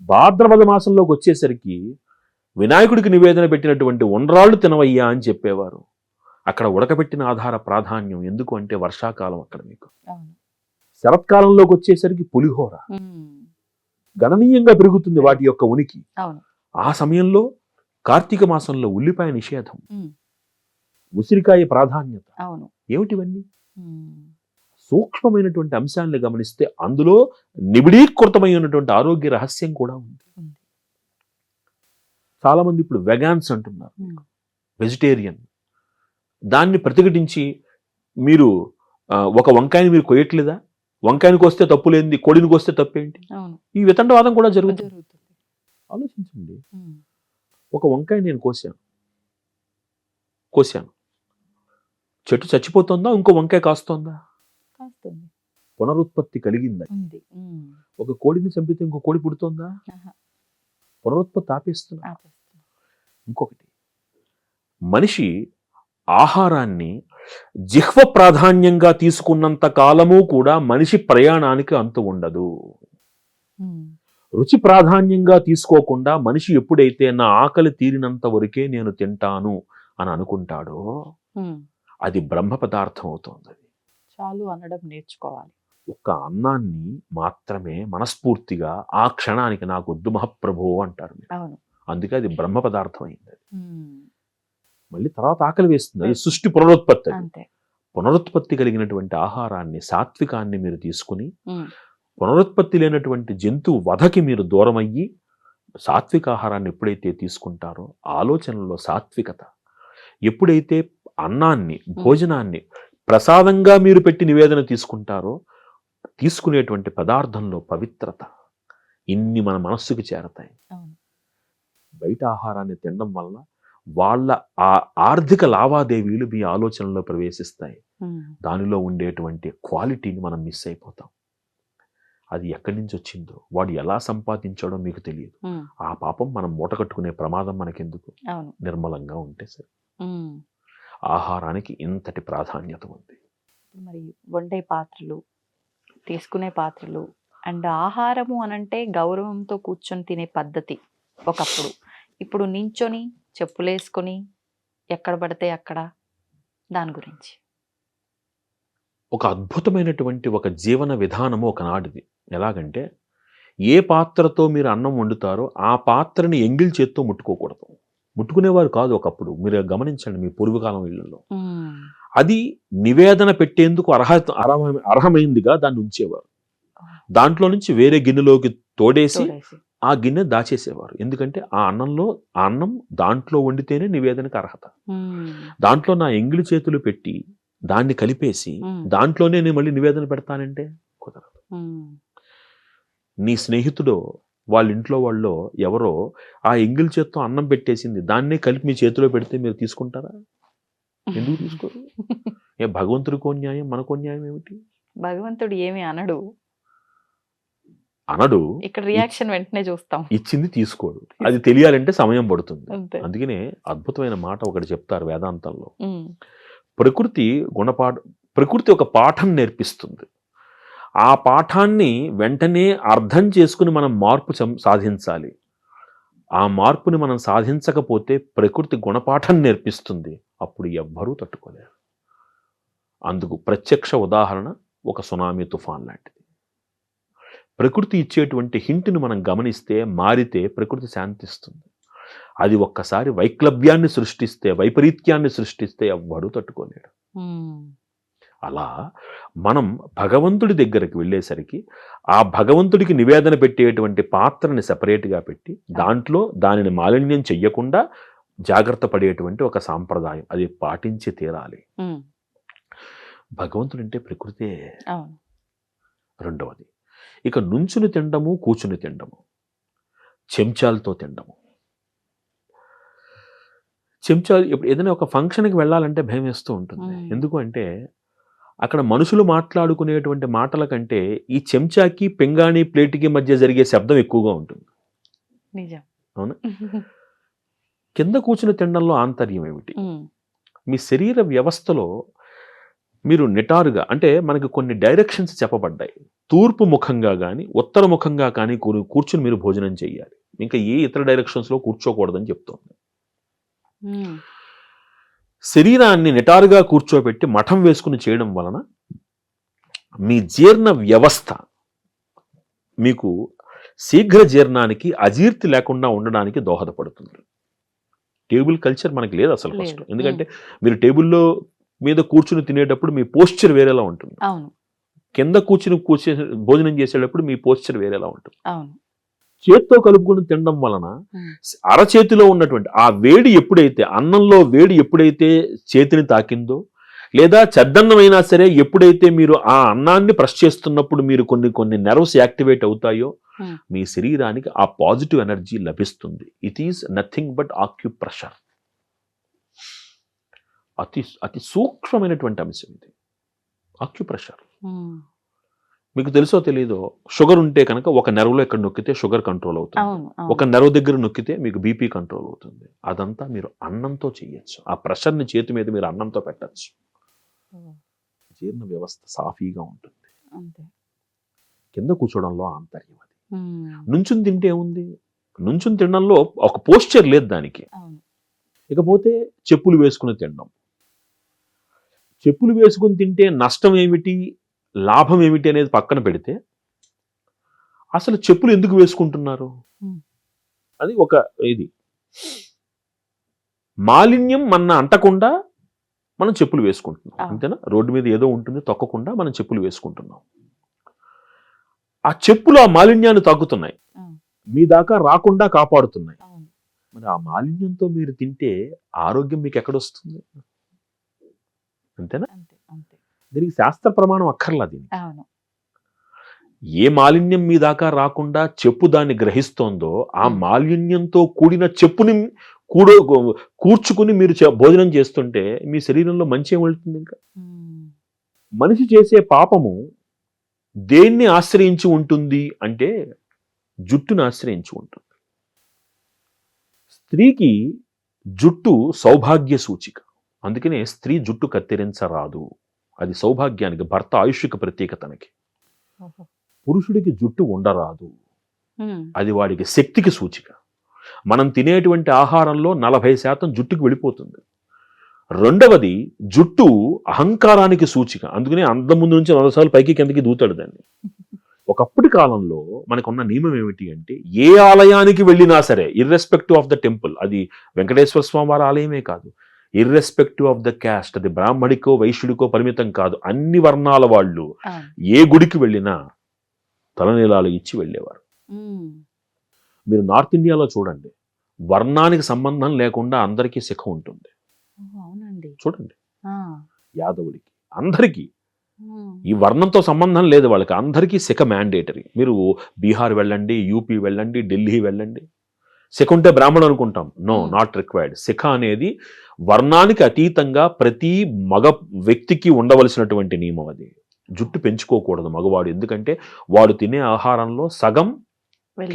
భాద్రపద మాసంలోకి వచ్చేసరికి వినాయకుడికి నివేదన పెట్టినటువంటి ఉండ్రాళ్ళు తినవయ్యా అని చెప్పేవారు. అక్కడ ఉడకబెట్టిన ఆధార ప్రాధాన్యం. ఎందుకు అంటే వర్షాకాలం అక్కడ మీకు. శరత్కాలంలోకి వచ్చేసరికి పులిహోర గణనీయంగా పెరుగుతుంది వాటి యొక్క ఉనికి. ఆ సమయంలో కార్తీక మాసంలో ఉల్లిపాయ నిషేధం, ఉసిరికాయ ప్రాధాన్యత. ఏమిటివన్నీ? సూక్ష్మమైనటువంటి అంశాలను గమనిస్తే అందులో నిబిడీకృతమైనటువంటి ఆరోగ్య రహస్యం కూడా ఉంది. చాలా మంది ఇప్పుడు వెగాన్స్ అంటున్నారు, వెజిటేరియన్. దాన్ని ప్రతిఘటించి మీరు ఒక వంకాయని మీరు కొయ్యట్లేదా? వంకాయనికి వస్తే తప్పు లేనిది కోడినికి వస్తే తప్పేంటి? ఈ వితండవాదం కూడా జరుగుతుంది. ఆలోచించండి. ఒక వంకాయ నేను కోసాను, చెట్టు చచ్చిపోతుందా? ఇంకో వంకాయ కాస్తోందా? పునరుత్పత్తి కలిగిందా? ఒక కోడిని చంపితే ఇంకో కోడి పుడుతోందా? పునరుత్పత్తి ఆపేస్తున్నా. ఇంకొకటి, మనిషి ఆహారాన్ని జిహ్వ ప్రాధాన్యంగా తీసుకున్నంత కాలము కూడా మనిషి ప్రయాణానికి అంతు ఉండదు. రుచి ప్రాధాన్యంగా తీసుకోకుండా మనిషి ఎప్పుడైతే నా ఆకలి తీరినంత వరకే నేను తింటాను అని అనుకుంటాడో అది బ్రహ్మ పదార్థం అవుతుంది. చాలు అనడం నేర్చుకోవాలి. ఒక్క అన్నాన్ని మాత్రమే మనస్ఫూర్తిగా ఆ క్షణానికి నాకు వద్దు మహాప్రభు అంటారు. అందుకే అది బ్రహ్మ పదార్థం అయింది. మళ్ళీ తర్వాత ఆకలి వేస్తుంది. అది సృష్టి పునరుత్పత్తి. పునరుత్పత్తి కలిగినటువంటి ఆహారాన్ని, సాత్వికాన్ని మీరు తీసుకుని పునరుత్పత్తి లేనటువంటి జంతువు వధకి మీరు దూరమయ్యి సాత్విక ఆహారాన్ని ఎప్పుడైతే తీసుకుంటారో, ఆలోచనలో సాత్వికత, ఎప్పుడైతే అన్నాన్ని, భోజనాన్ని ప్రసాదంగా మీరు పెట్టి నివేదన తీసుకుంటారో, తీసుకునేటువంటి పదార్థంలో పవిత్రత, ఇన్ని మన మనస్సుకి చేరతాయి. బయట ఆహారాన్ని తినడం వల్ల వాళ్ళ ఆ ఆర్థిక లావాదేవీలు మీ ఆలోచనలో ప్రవేశిస్తాయి. దానిలో ఉండేటువంటి క్వాలిటీని మనం మిస్ అయిపోతాం. అది ఎక్కడి నుంచి వచ్చిందో, వాడు ఎలా సంపాదించాడో మీకు తెలియదు. ఆ పాపం మనం మూట కట్టుకునే ప్రమాదం మనకెందుకు? నిర్మలంగా ఉంటే సరే. ఆహారానికి ఇంతటి ప్రాధాన్యత ఉంది. మరి వండే పాత్రలు, తీసుకునే పాత్రలు అండ్ ఆహారము అనంటే గౌరవంతో కూర్చొని తినే పద్ధతి ఒకప్పుడు. ఇప్పుడు నించొని చెప్పులేసుకొని ఎక్కడ పడితే అక్కడ, దాని గురించి. ఒక అద్భుతమైనటువంటి ఒక జీవన విధానము ఒకనాటిది. ఎలాగంటే, ఏ పాత్రతో మీరు అన్నం వండుతారో ఆ పాత్రని ఎంగిలి చేత్తో ముట్టుకోకూడదు. ముట్టుకునేవారు కాదు ఒకప్పుడు. మీరు గమనించండి మీ పూర్వకాలం ఇళ్లలో. హ్మ్. అది నివేదన పెట్టేందుకు అర్హమైందిగా దాన్ని ఉంచేవారు. దాంట్లో నుంచి వేరే గిన్నెలోకి తోడేసి తోడేసి. ఆ గిన్నె దాచేసేవారు. ఎందుకంటే ఆ అన్నం దాంట్లో వండితేనే నివేదనకు అర్హత. హ్మ్. దాంట్లో నా ఎంగిలి చేతులు పెట్టి దాన్ని కలిపేసి హ్మ్. దాంట్లోనే నేను మళ్ళీ నివేదన పెడతానంటే కుదరదు. హ్మ్. నీ స్నేహితుడో వాళ్ళ ఇంట్లో వాళ్ళో ఎవరో ఆ ఎంగిలి చేత్తో అన్నం పెట్టేసింది దాన్నే కలిపి మీ చేతిలో పెడితే మీరు తీసుకుంటారా? ఎందుకు తీసుకోరు? ఏ భగవంతుడికో న్యాయం మనకో న్యాయం ఏమిటి? భగవంతుడు ఏమి అనడు. అనడు. ఇక్కడ రియాక్షన్ వెంటనే చూస్తాం. ఇచ్చింది తీసుకోడు. అది తెలియాలంటే సమయం పడుతుంది. అంతే. అందుకనే అద్భుతమైన మాట ఒకటి చెప్తారు వేదాంతంలో. హ్మ్. ప్రకృతి ఒక పాఠం నేర్పిస్తుంది. ఆ పాఠాన్ని వెంటనే అర్థం చేసుకుని మనం మార్పు సాధించాలి. ఆ మార్పుని మనం సాధించకపోతే ప్రకృతి గుణపాఠం నేర్పిస్తుంది. అప్పుడు ఎవ్వరూ తట్టుకోలేరు. అందుకు ప్రత్యక్ష ఉదాహరణ ఒక సునామీ తుఫాన్ లాంటిది. ప్రకృతి ఇచ్చేటువంటి హింట్ని మనం గమనిస్తే మారితే ప్రకృతి శాంతిస్తుంది. అది ఒక్కసారి వైక్లభ్యాన్ని సృష్టిస్తే, వైపరీత్యాన్ని సృష్టిస్తే ఎవ్వరూ తట్టుకోలేడు. హ్మ్. అలా మనం భగవంతుడి దగ్గరికి వెళ్ళేసరికి ఆ భగవంతుడికి నివేదన పెట్టేటువంటి పాత్రని సెపరేట్గా పెట్టి దాంట్లో దానిని మాలిన్యం చెయ్యకుండా జాగ్రత్త పడేటువంటి ఒక సాంప్రదాయం అది పాటించి తీరాలి. హ్మ్. భగవంతుడంటే ప్రకృతే. అవును. రెండవది ఇక నుంచుని తినడము, కూర్చుని తినడము, చెంచాలతో తినడము. చెంచాలు ఇప్పుడు ఏదైనా ఒక ఫంక్షన్కి వెళ్ళాలంటే భయం వేస్తూ ఉంటుంది. ఎందుకు అంటే అక్కడ మనుషులు మాట్లాడుకునేటువంటి మాటల కంటే ఈ చెంచాకి పింగాణి ప్లేట్కి మధ్య జరిగే శబ్దం ఎక్కువగా ఉంటుంది. నిజం. అవునా? కింద కూర్చుని తినడంలో ఆంతర్యం ఏమిటి? మీ శరీర వ్యవస్థలో మీరు నిటారుగా అంటే మనకి కొన్ని డైరెక్షన్స్ చెప్పబడ్డాయి. తూర్పు ముఖంగా కానీ ఉత్తర ముఖంగా కానీ కూర్చుని మీరు భోజనం చేయాలి. ఇంకా ఏ ఇతర డైరెక్షన్స్లో కూర్చోకూడదని చెప్తోంది. శరీరాన్ని నిటారుగా కూర్చోబెట్టి మఠం వేసుకుని చేయడం వలన మీ జీర్ణ వ్యవస్థ మీకు శీఘ్ర జీర్ణానికి అజీర్తి లేకుండా ఉండడానికి దోహదపడుతుంది. టేబుల్ కల్చర్ మనకి లేదు అసలు ఫస్ట్. ఎందుకంటే మీరు టేబుల్లో మీద కూర్చుని తినేటప్పుడు మీ పోస్చర్ వేరేలా ఉంటుంది. కింద కూర్చుని భోజనం చేసేటప్పుడు మీ పోస్చర్ వేరేలా ఉంటుంది. చేత్తో కలుపుకుని తినడం వలన అరచేతిలో ఉన్నటువంటి ఆ వేడి ఎప్పుడైతే అన్నంలో వేడి ఎప్పుడైతే చేతిని తాకిందో లేదా చెద్దన్నమైనా సరే ఎప్పుడైతే మీరు ఆ అన్నాన్ని ప్రెస్ చేస్తున్నప్పుడు మీరు కొన్ని నెర్వ్స్ యాక్టివేట్ అవుతాయో మీ శరీరానికి ఆ పాజిటివ్ ఎనర్జీ లభిస్తుంది. It is nothing but acupressure. అతి సూక్ష్మమైనటువంటి అంశం ఇది ఆక్యుప్రెషర్. మీకు తెలుసో తెలీదో షుగర్ ఉంటే కనుక ఒక నెర్వ్లో ఇక్కడ నొక్కితే షుగర్ కంట్రోల్ అవుతుంది. ఒక నెర్వ్ దగ్గర నొక్కితే మీకు బీపీ కంట్రోల్ అవుతుంది. అదంతా మీరు అన్నంతో చేయొచ్చు. ఆ ప్రెషర్ని చేతి మీద మీరు అన్నంతో పెట్టచ్చు. జీర్ణ వ్యవస్థ సాఫీగా ఉంటుంది. కింద కూర్చోవడంలో ఆంతర్యం అది. నుంచుని తింటే ఏముంది? నుంచుని తినడంలో ఒక పోస్చర్ లేదు దానికి. ఇకపోతే చెప్పులు వేసుకుని తినడం. చెప్పులు వేసుకుని తింటే నష్టం ఏమిటి, లాభం ఏమిటి అనేది పక్కన పెడితే అసలు చెప్పులు ఎందుకు వేసుకుంటున్నారు? అది ఒక ఇది మాలిన్యం మన అంటకుండా మనం చెప్పులు వేసుకుంటున్నాం. అంతేనా? రోడ్డు మీద ఏదో ఉంటుంది తొక్కకుండా మనం చెప్పులు వేసుకుంటున్నాం. ఆ చెప్పులు ఆ మాలిన్యాన్ని తగ్గుతున్నాయి, మీ దాకా రాకుండా కాపాడుతున్నాయి. మరి ఆ మాలిన్యంతో మీరు తింటే ఆరోగ్యం మీకు ఎక్కడొస్తుంది? అంతేనా? దీనికి శాస్త్ర ప్రమాణం అక్కర్లా. దీనికి ఏ మాలిన్యం మీ దాకా రాకుండా చెప్పు దాన్ని గ్రహిస్తోందో ఆ మాలిన్యంతో కూడిన చెప్పుని కూర్చుకుని మీరు భోజనం చేస్తుంటే మీ శరీరంలో మంచి ఏమవుతుంది? ఇంకా మనిషి చేసే పాపము దేన్ని ఆశ్రయించి ఉంటుంది అంటే జుట్టును ఆశ్రయించి ఉంటుంది. స్త్రీకి జుట్టు సౌభాగ్య సూచిక. అందుకనే స్త్రీ జుట్టు కత్తిరించరాదు. అది సౌభాగ్యానికి, భర్త ఆయుష్కి ప్రత్యేకతనికి. పురుషుడికి జుట్టు ఉండరాదు. అది వాడికి శక్తికి సూచిక. మనం తినేటువంటి ఆహారంలో 40% జుట్టుకి వెళ్ళిపోతుంది. రెండవది, జుట్టు అహంకారానికి సూచిక. అందుకనే అందం ముందు నుంచి 4 సార్లు పైకి కిందకి దూతాడు దాన్ని. ఒకప్పటి కాలంలో మనకున్న నియమం ఏమిటి అంటే, ఏ ఆలయానికి వెళ్ళినా సరే, ఇర్రెస్పెక్టివ్ ఆఫ్ ద టెంపుల్, అది వెంకటేశ్వర స్వామి వారి ఆలయమే కాదు, ఇర్రెస్పెక్టివ్ ఆఫ్ ద క్యాస్ట్, అది బ్రాహ్మడికో వైశ్యుడికో పరిమితం కాదు, అన్ని వర్ణాల వాళ్ళు ఏ గుడికి వెళ్ళినా తలనీలాలు ఇచ్చి వెళ్ళేవారు. మీరు నార్త్ ఇండియాలో చూడండి, వర్ణానికి సంబంధం లేకుండా అందరికీ శిఖ ఉంటుంది. చూడండి, యాదవుడికి అందరికీ ఈ వర్ణంతో సంబంధం లేదు, వాళ్ళకి అందరికీ శిఖ మ్యాండేటరీ. మీరు బీహార్ వెళ్ళండి, యూపీ వెళ్ళండి, ఢిల్లీ వెళ్ళండి, శిఖ ఉంటే బ్రాహ్మణుడు అనుకుంటాం. No, not required. శిఖ అనేది వర్ణానికి అతీతంగా ప్రతి మగ వ్యక్తికి ఉండవలసినటువంటి నియమం. అది జుట్టు పెంచుకోకూడదు మగవాడు, ఎందుకంటే వాడు తినే ఆహారంలో సగం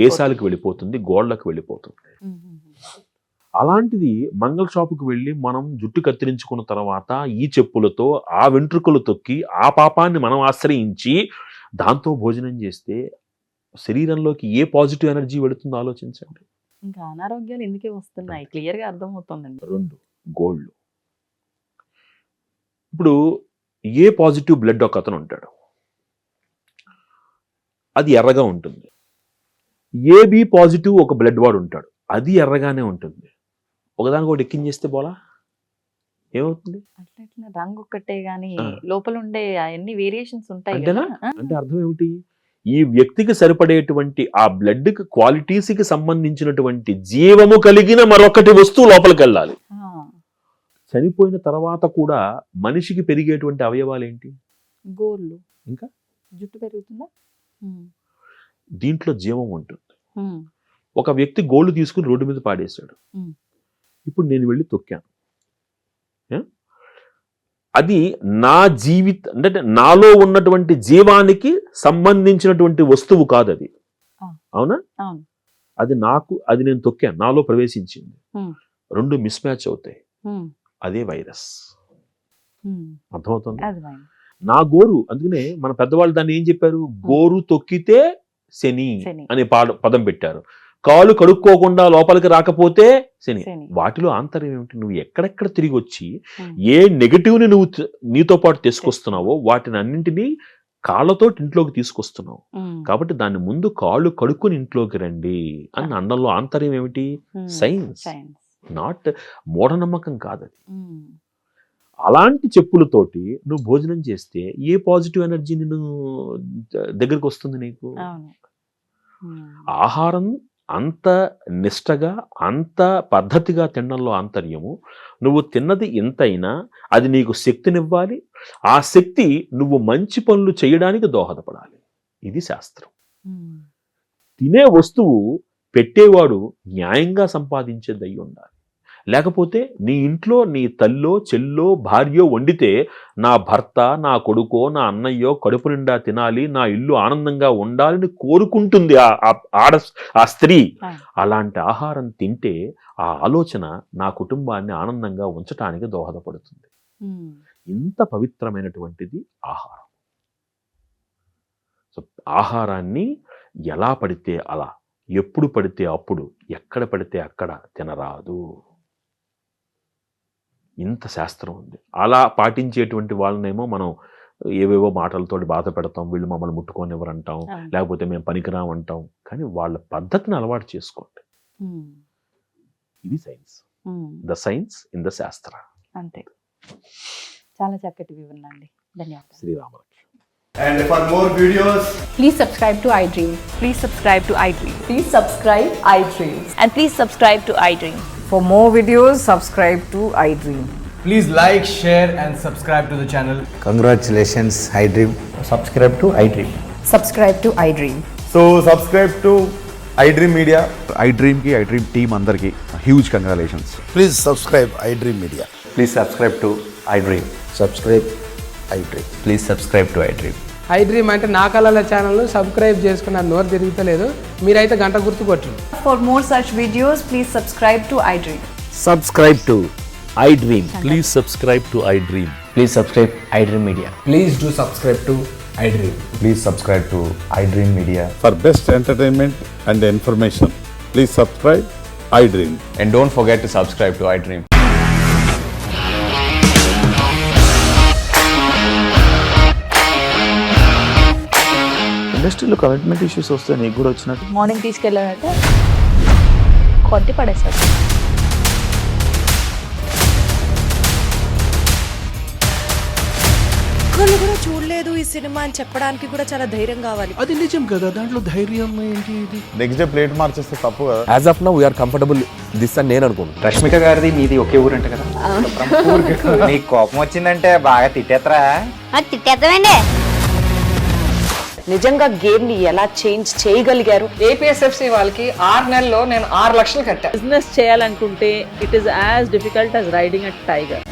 కేశాలకు వెళ్ళిపోతుంది, గోళ్లకు వెళ్ళిపోతుంది. అలాంటిది మంగళ షాపుకి వెళ్ళి మనం జుట్టు కత్తిరించుకున్న తర్వాత ఈ చెప్పులతో ఆ వెంట్రుకలు తొక్కి ఆ పాపాన్ని మనం ఆశ్రయించి దాంతో భోజనం చేస్తే శరీరంలోకి ఏ పాజిటివ్ ఎనర్జీ వెళుతుందో ఆలోచించండి. ఇంకా అనారోగ్యాలు ఎందుకే వస్తున్నాయి, క్లియర్ గా అర్థమవుతుందండి. 2, గోళ్ళు. ఇప్పుడు ఏ పాజిటివ్ బ్లడ్ ఒక అతను ఉంటాడు, అది ఎర్రగా ఉంటుంది. ఏబి పాజిటివ్ ఒక బ్లడ్ వాడు ఉంటాడు, అది ఎర్రగానే ఉంటుంది. ఒకదానికి ఒకటి ఎక్కించేస్తే పోలా ఏమవుతుంది? అట్లా రంగు ఒక్కటే గానీ లోపల ఉండే అన్ని వేరియేషన్స్ ఉంటాయి అంతేనా? కదా. అంటే అర్థం ఏమిటి? ఈ వ్యక్తికి సరిపడేటువంటి ఆ బ్లడ్ కి క్వాలిటీస్ కి సంబంధించినటువంటి జీవము కలిగిన మరొకటి వస్తువు లోపలికి వెళ్ళాలి. చనిపోయిన తర్వాత కూడా మనిషికి పెరిగేటువంటి అవయవాలు ఏంటి? గోర్లు, ఇంకా జుట్టు పెరుగుతుందా? దీంట్లో జీవం ఉంటుంది. ఒక వ్యక్తి గోళ్ళు తీసుకుని రోడ్డు మీద పాడేశాడు, ఇప్పుడు నేను వెళ్ళి తొక్కాను, అది నా అంటే నాలో ఉన్నటువంటి జీవానికి సంబంధించినటువంటి వస్తువు కాదు అది. అవునా? అది అది నేను తొక్కాను, నాలో ప్రవేశించింది. 2 మిస్ మ్యాచ్ అవుతాయి, అదే వైరస్. అర్థమవుతుంది? నా గోరు, అందుకనే మన పెద్దవాళ్ళు దాన్ని ఏం చెప్పారు? గోరు తొక్కితే శని అనే పదం పెట్టారు. కాలు కడుక్కోకుండా లోపలికి రాకపోతే శని. వాటిలో ఆంతర్యం ఏమిటి? నువ్వు ఎక్కడెక్కడ తిరిగి వచ్చి ఏ నెగటివ్ని నువ్వు నీతో పాటు తీసుకొస్తున్నావో వాటిని అన్నింటినీ కాళ్ళతో ఇంట్లోకి తీసుకొస్తున్నావు. కాబట్టి దాని ముందు కాళ్ళు కడుక్కుని ఇంట్లోకి రండి అని అండంలో ఆంతర్యం ఏమిటి? సైన్స్, నాట్ మూఢనమ్మకం కాదది. అలాంటి చెప్పులతోటి నువ్వు భోజనం చేస్తే ఏ పాజిటివ్ ఎనర్జీ నిన్ను దగ్గరికి వస్తుంది నీకు? ఆహారం అంత నిష్టగా అంత పద్ధతిగా తినడంలో ఆంతర్యము. నువ్వు తిన్నది ఎంతైనా అది నీకు శక్తినివ్వాలి, ఆ శక్తి నువ్వు మంచి పనులు చేయడానికి దోహదపడాలి. ఇది శాస్త్రం. తినే వస్తువు పెట్టేవాడు న్యాయంగా సంపాదించేది అయి ఉండాలి. లేకపోతే నీ ఇంట్లో నీ తల్లో చెల్లో భార్యో వండితే నా భర్త నా కొడుకో నా అన్నయ్యో కడుపు నిండా తినాలి, నా ఇల్లు ఆనందంగా ఉండాలని కోరుకుంటుంది ఆ స్త్రీ. అలాంటి ఆహారం తింటే ఆ ఆలోచన నా కుటుంబాన్ని ఆనందంగా ఉంచటానికి దోహదపడుతుంది. ఇంత పవిత్రమైనటువంటిది ఆహారం. సో ఆహారాన్ని ఎలా పడితే అలా, ఎప్పుడు పడితే అప్పుడు, ఎక్కడ పడితే అక్కడ తినరాదు. ఇంత శాస్త్రం ఉంది. అలా పాటించేటువంటి వాళ్ళనేమో మనం ఏవేవో మాటలతో బాధ పెడతాం, వీళ్ళు మమ్మల్ని ముట్టుకోనివ్వరు అంటాం, లేకపోతే మేము పనికిరాం అంటాం. కానీ వాళ్ళ పద్ధతిని అలవాటు చేసుకోండి. ఇది science, the science in the శాస్త్ర. అంతే. చాలా చక్కటి వివరణ అండి. ధన్యవాదాలు. Sriramalakshmi. And for more videos, please subscribe to iDream. Please subscribe to iDream. Please subscribe iDream. And please subscribe to iDream. For more videos, subscribe to iDream. please like, share and subscribe to the channel. Congratulations, iDream. Subscribe to iDream. Subscribe to iDream. So subscribe to iDream Media. iDream ki iDream team andarki huge congratulations. Please subscribe iDream Media. Please subscribe to iDream. Subscribe iDream. Please subscribe to iDream. iDream అంటే నా కళల channel subscribe చేసుకున్న నోరు తిరుగుతలేదు, మీరైతే గంట గుర్తు కొట్టండి. For more such videos, please subscribe to iDream. Subscribe to iDream. Please subscribe to iDream. Please subscribe iDream Media. Please do subscribe to iDream. Please subscribe to iDream Media. For best entertainment and information, please subscribe iDream. And don't forget to subscribe to iDream. ఇండస్ట్రీలో commitment issues వస్తే నీకు కూడా వచ్చినట్టు morning తీసుకెళ్ళాలంటే కొట్టి పడేస్తారు. ఒక్కళ్ళు కూడా చూడలేదు ఈ సినిమా అని చెప్పడానికి కూడా చాలా ధైర్యం కావాలి. అది నిజం కదా, దాంట్లో ధైర్యం ఏంటి ఇది? నెక్స్ట్ డే ప్లేట్ మార్చేస్తే తప్పు కదా. As of now we are comfortable this అని నేను అనుకుంటున్నాను. రష్మిక గారిది మీది ఒకే ఊరంట కదా. నీకు కోపం వచ్చిందంటే బాగా తిట్టేత్తరా? తిట్టేద్దామండి. నిజంగా గేమ్ ని ఎలా చేంజ్ చేయగలిగారు? ఏపీఎస్ఎఫ్సి వాళ్ళకి 6 నెలల్లో నేను 6 లక్షలు కట్టా. బిజినెస్ చేయాలనుకుంటే it is as difficult as riding a tiger.